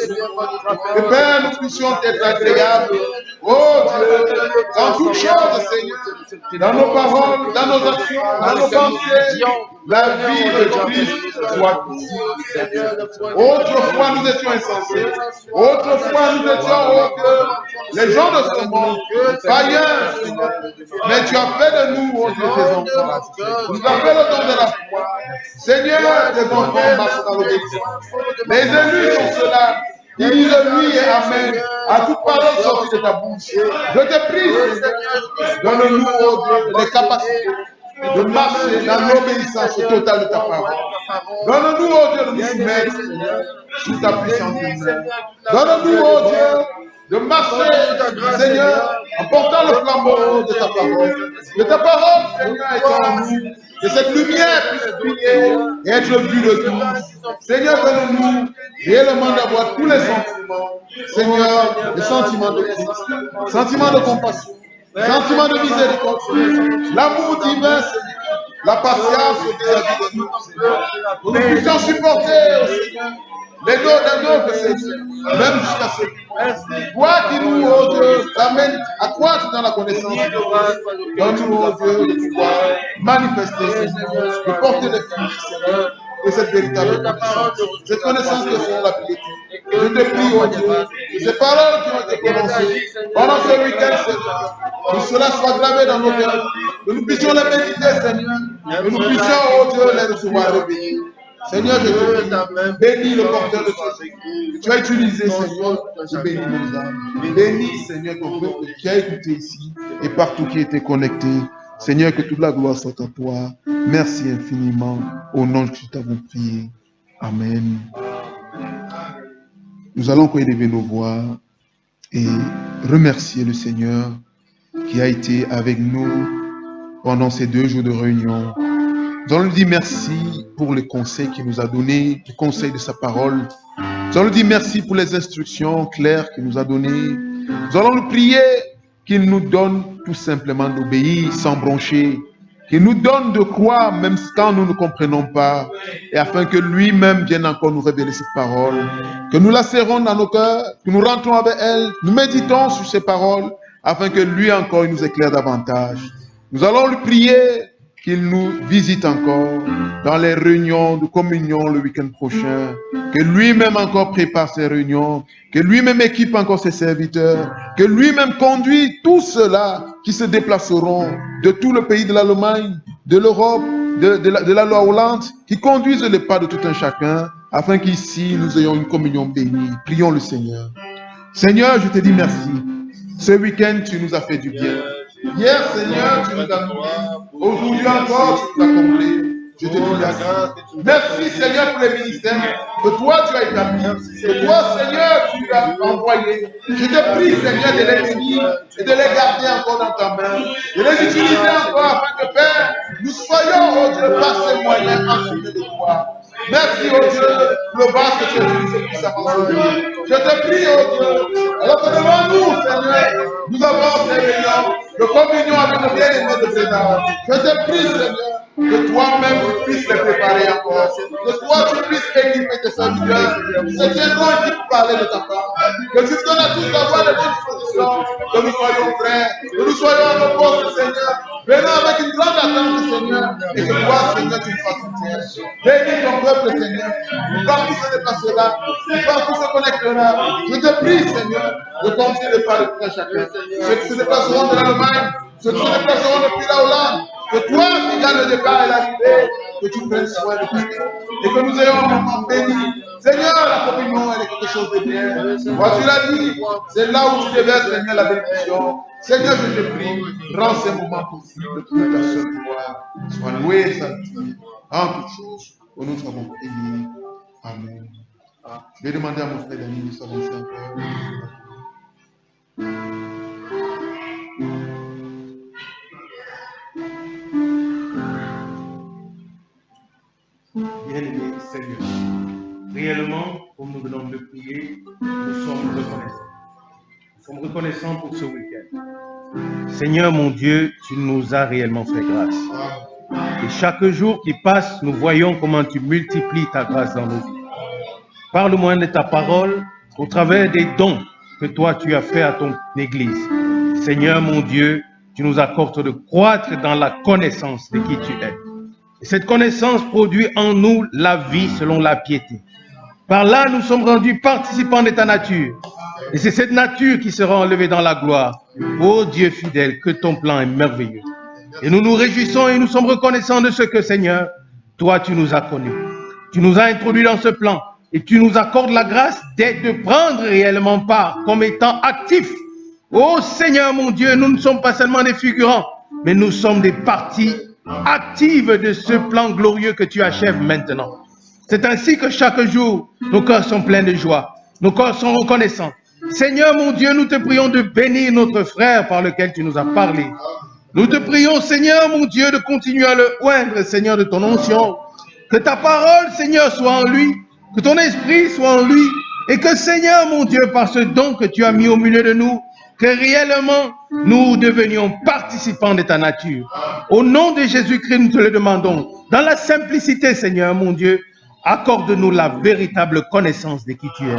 Que Père, nous puissions être agréables. Oh Dieu, dans toutes choses, Seigneur, dans nos paroles, dans nos actions, dans nos pensées, la vie de Christ soit visible. Autrefois, nous étions insensés. Autrefois, nous étions, oh Dieu, les gens de ce monde, païens, Seigneur. Mais tu as fait de nous, oh Dieu, tes enfants. Tu nous as fait le don de la foi. Seigneur, tes enfants marchent dans l'obéissance. Les élus sont ceux-là qui disent oui et amen à toute parole sortie de ta bouche. Je te prie, Seigneur, donne-nous, oh Dieu, les capacités de marcher dans l'obéissance totale de ta parole. Donne-nous, oh Dieu, de nous soumettre, Seigneur, sous ta puissance humaine. Donne-nous, oh Dieu, de marcher, Seigneur, en portant le flambeau de ta parole. Que ta parole, Seigneur, est en nous. Que cette lumière puisse briller et être vue de tous. Seigneur, donne-nous réellement d'avoir tous les sentiments. Seigneur, les sentiments de Christ, sentiments de compassion, sentiments de miséricorde, l'amour divin, Seigneur, la patience vis-à-vis de nous, Seigneur. Nous puissions supporter, Seigneur, les autres, Seigneur, même jusqu'à ce toi qui nous, oh Dieu, t'amènes à croître dans la connaissance de Dieu. Donne-nous, oh Dieu, de pouvoir manifester, Seigneur, de porter les fruits, Seigneur, de cette véritable connaissance. Cette connaissance que c'est la piété. Je te prie, oh Dieu, que ces paroles qui ont été prononcées pendant ce week-end, Seigneur, que cela soit gravé dans nos cœurs, que nous puissions les méditer, Seigneur, que nous puissions, oh Dieu, les recevoir obéir. Seigneur, je te prie, bénis le porteur de ce que tu as utilisé, Seigneur, pour bénir nos âmes. Bénis, Seigneur, ton peuple qui a écouté ici et partout qui était connecté. Seigneur, que toute la gloire soit à toi. Merci infiniment. Au nom de Jésus, t'avons prié. Amen. Nous allons encore élever nos voix et remercier le Seigneur qui a été avec nous pendant ces 2 jours de réunion. Nous allons lui dire merci pour les conseils qu'il nous a donnés, les conseils de sa parole. Nous allons lui dire merci pour les instructions claires qu'il nous a données. Nous allons lui prier qu'il nous donne tout simplement d'obéir sans broncher, qu'il nous donne de croire même quand nous ne comprenons pas, et afin que lui-même vienne encore nous révéler cette parole, que nous la serrons dans nos cœurs, que nous rentrons avec elle, nous méditons sur ces paroles, afin que lui encore il nous éclaire davantage. Nous allons lui prier qu'il nous visite encore dans les réunions de communion le week-end prochain, que lui-même encore prépare ses réunions, que lui-même équipe encore ses serviteurs, que lui-même conduit tous ceux-là qui se déplaceront de tout le pays de l'Allemagne, de l'Europe, de la Hollande, qui conduisent les pas de tout un chacun, afin qu'ici nous ayons une communion bénie. Prions le Seigneur. Seigneur, je te dis merci. Ce week-end, tu nous as fait du bien. Hier, Seigneur, tu nous as nourris. Aujourd'hui encore, tu nous as comblés. Je te dis la grâce. Merci Seigneur pour les ministères que toi tu as établis, que toi Seigneur tu as envoyé. Je te prie Seigneur de les bénir et de les garder encore dans ta main, de les utiliser encore afin que Père, nous soyons, oh Dieu, par ces moyens enseignés de toi. Merci, oh Dieu, le bas que tu as utilisé puissamment aujourd'hui. Je te prie, oh Dieu, alors que devant nous, Seigneur, nous avons ces réunions de communion avec nos bien-aimés de Sénat. Je te prie, Seigneur, que toi-même tu puisses les préparer encore, que toi tu puisses équiper tes serviteurs, qui se tiendront ici pour parler de ta part, que tu donnes à tous d'avoir les bonnes dispositions, que nous soyons prêts, que nous soyons à nos postes, Seigneur, venons avec une grande attente, Seigneur, et que toi, Seigneur, tu nous fasses soutien. Bénis ton peuple, Seigneur, partout ce dépassera, partout se connectera. Je te prie, Seigneur, de continuer de parler pour chacun. Ceux qui se déplaceront de l'Allemagne, ceux qui se déplaceront depuis la Hollande, que toi, qui gardes le départ et l'arrivée, que tu prennes soin de chacun. Et que nous ayons un moment béni. Seigneur, la communion, elle est quelque chose de bien. Moi, tu l'as dit, c'est là où tu déverses, Seigneur, la bénédiction. Seigneur, je te prie, rends ces moments possibles pour ta seule gloire. Sois loué et sanctifié en toutes choses. Au nom de avons prié. Amen. Je vais demander à mon frère Daniel de s'avancer encore. Bien-aimé Seigneur, réellement, comme nous venons de prier, nous sommes reconnaissants. Nous sommes reconnaissants pour ce week-end. Seigneur mon Dieu, tu nous as réellement fait grâce. Et chaque jour qui passe, nous voyons comment tu multiplies ta grâce dans nos vies. Parle-moi de ta parole au travers des dons que toi tu as fait à ton Église. Seigneur mon Dieu, tu nous accordes de croître dans la connaissance de qui tu es. Et cette connaissance produit en nous la vie selon la piété. Par là, nous sommes rendus participants de ta nature. Et c'est cette nature qui sera enlevée dans la gloire. Ô Dieu fidèle, que ton plan est merveilleux. Et nous nous réjouissons et nous sommes reconnaissants de ce que, Seigneur, toi, tu nous as connus. Tu nous as introduits dans ce plan et tu nous accordes la grâce de prendre réellement part comme étant actifs. Ô Seigneur, mon Dieu, nous ne sommes pas seulement des figurants, mais nous sommes des parties actives de ce plan glorieux que tu achèves maintenant. C'est ainsi que chaque jour, nos cœurs sont pleins de joie, nos cœurs sont reconnaissants. Seigneur mon Dieu, nous te prions de bénir notre frère par lequel tu nous as parlé. Nous te prions, Seigneur mon Dieu, de continuer à le oindre, Seigneur, de ton onction. Que ta parole, Seigneur, soit en lui, que ton esprit soit en lui, et que, Seigneur mon Dieu, par ce don que tu as mis au milieu de nous, que réellement nous devenions participants de ta nature. Au nom de Jésus-Christ, nous te le demandons. Dans la simplicité, Seigneur mon Dieu, accorde-nous la véritable connaissance de qui tu es.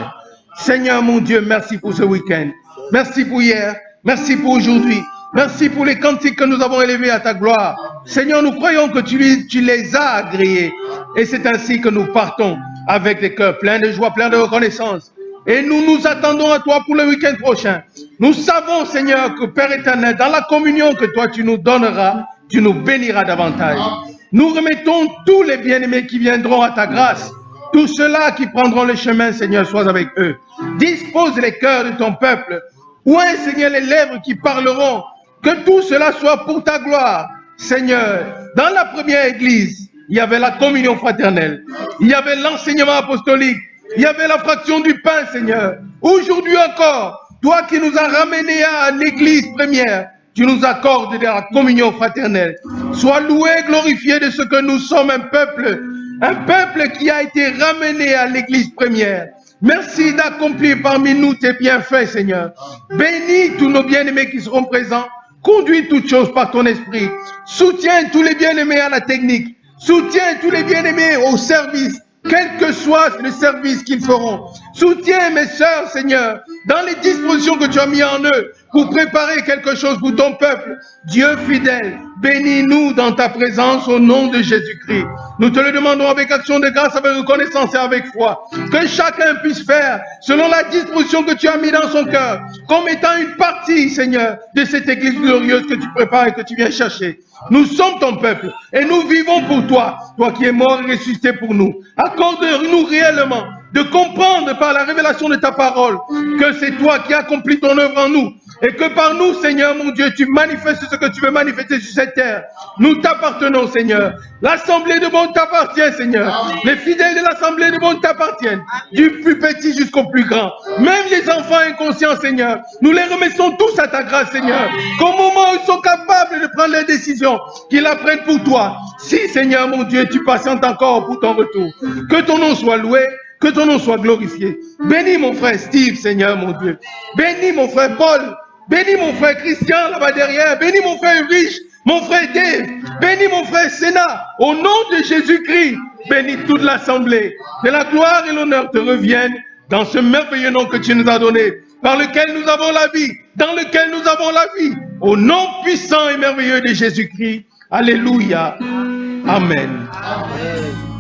Seigneur mon Dieu, merci pour ce week-end. Merci pour hier. Merci pour aujourd'hui. Merci pour les cantiques que nous avons élevés à ta gloire. Seigneur, nous croyons que tu les as agréés. Et c'est ainsi que nous partons avec des cœurs pleins de joie, pleins de reconnaissance. Et nous nous attendons à toi pour le week-end prochain. Nous savons, Seigneur, que Père éternel, dans la communion que toi tu nous donneras, tu nous béniras davantage. Nous remettons tous les bien-aimés qui viendront à ta grâce. Tous ceux-là qui prendront le chemin, Seigneur, sois avec eux. Dispose les cœurs de ton peuple. Oint, Seigneur, les lèvres qui parleront. Que tout cela soit pour ta gloire. Seigneur, dans la première église, il y avait la communion fraternelle. Il y avait l'enseignement apostolique. Il y avait la fraction du pain, Seigneur. Aujourd'hui encore, toi qui nous as ramenés à l'église première, tu nous accordes de la communion fraternelle. Sois loué, glorifié de ce que nous sommes un peuple qui a été ramené à l'église première. Merci d'accomplir parmi nous tes bienfaits, Seigneur. Bénis tous nos bien-aimés qui seront présents. Conduis toutes choses par ton esprit. Soutiens tous les bien-aimés à la technique. Soutiens tous les bien-aimés au service, quel que soit le service qu'ils feront. Soutiens mes sœurs, Seigneur, dans les dispositions que tu as mis en eux pour préparer quelque chose pour ton peuple. Dieu fidèle, bénis-nous dans ta présence au nom de Jésus-Christ. Nous te le demandons avec action de grâce, avec reconnaissance et avec foi. Que chacun puisse faire selon la disposition que tu as mis dans son cœur, comme étant une partie, Seigneur, de cette église glorieuse que tu prépares et que tu viens chercher. Nous sommes ton peuple et nous vivons pour toi, toi qui es mort et ressuscité pour nous. Accorde-nous réellement de comprendre par la révélation de ta parole que c'est toi qui accomplis ton œuvre en nous. Et que par nous, Seigneur, mon Dieu, tu manifestes ce que tu veux manifester sur cette terre. Nous t'appartenons, Seigneur. L'assemblée de monde t'appartient, Seigneur. Les fidèles de l'assemblée de monde t'appartiennent. Du plus petit jusqu'au plus grand. Même les enfants inconscients, Seigneur. Nous les remettons tous à ta grâce, Seigneur. Qu'au moment où ils sont capables de prendre les décisions, qu'ils la prennent pour toi. Si, Seigneur, mon Dieu, tu patientes encore pour ton retour. Que ton nom soit loué. Que ton nom soit glorifié. Bénis mon frère Steve, Seigneur, mon Dieu. Bénis mon frère Paul. Bénis mon frère Christian là-bas derrière. Bénis mon frère Rich, mon frère Dave. Bénis mon frère Sénat. Au nom de Jésus-Christ, bénis toute l'assemblée. Que la gloire et l'honneur te reviennent dans ce merveilleux nom que tu nous as donné, par lequel nous avons la vie, dans lequel nous avons la vie. Au nom puissant et merveilleux de Jésus-Christ. Alléluia. Amen. Amen.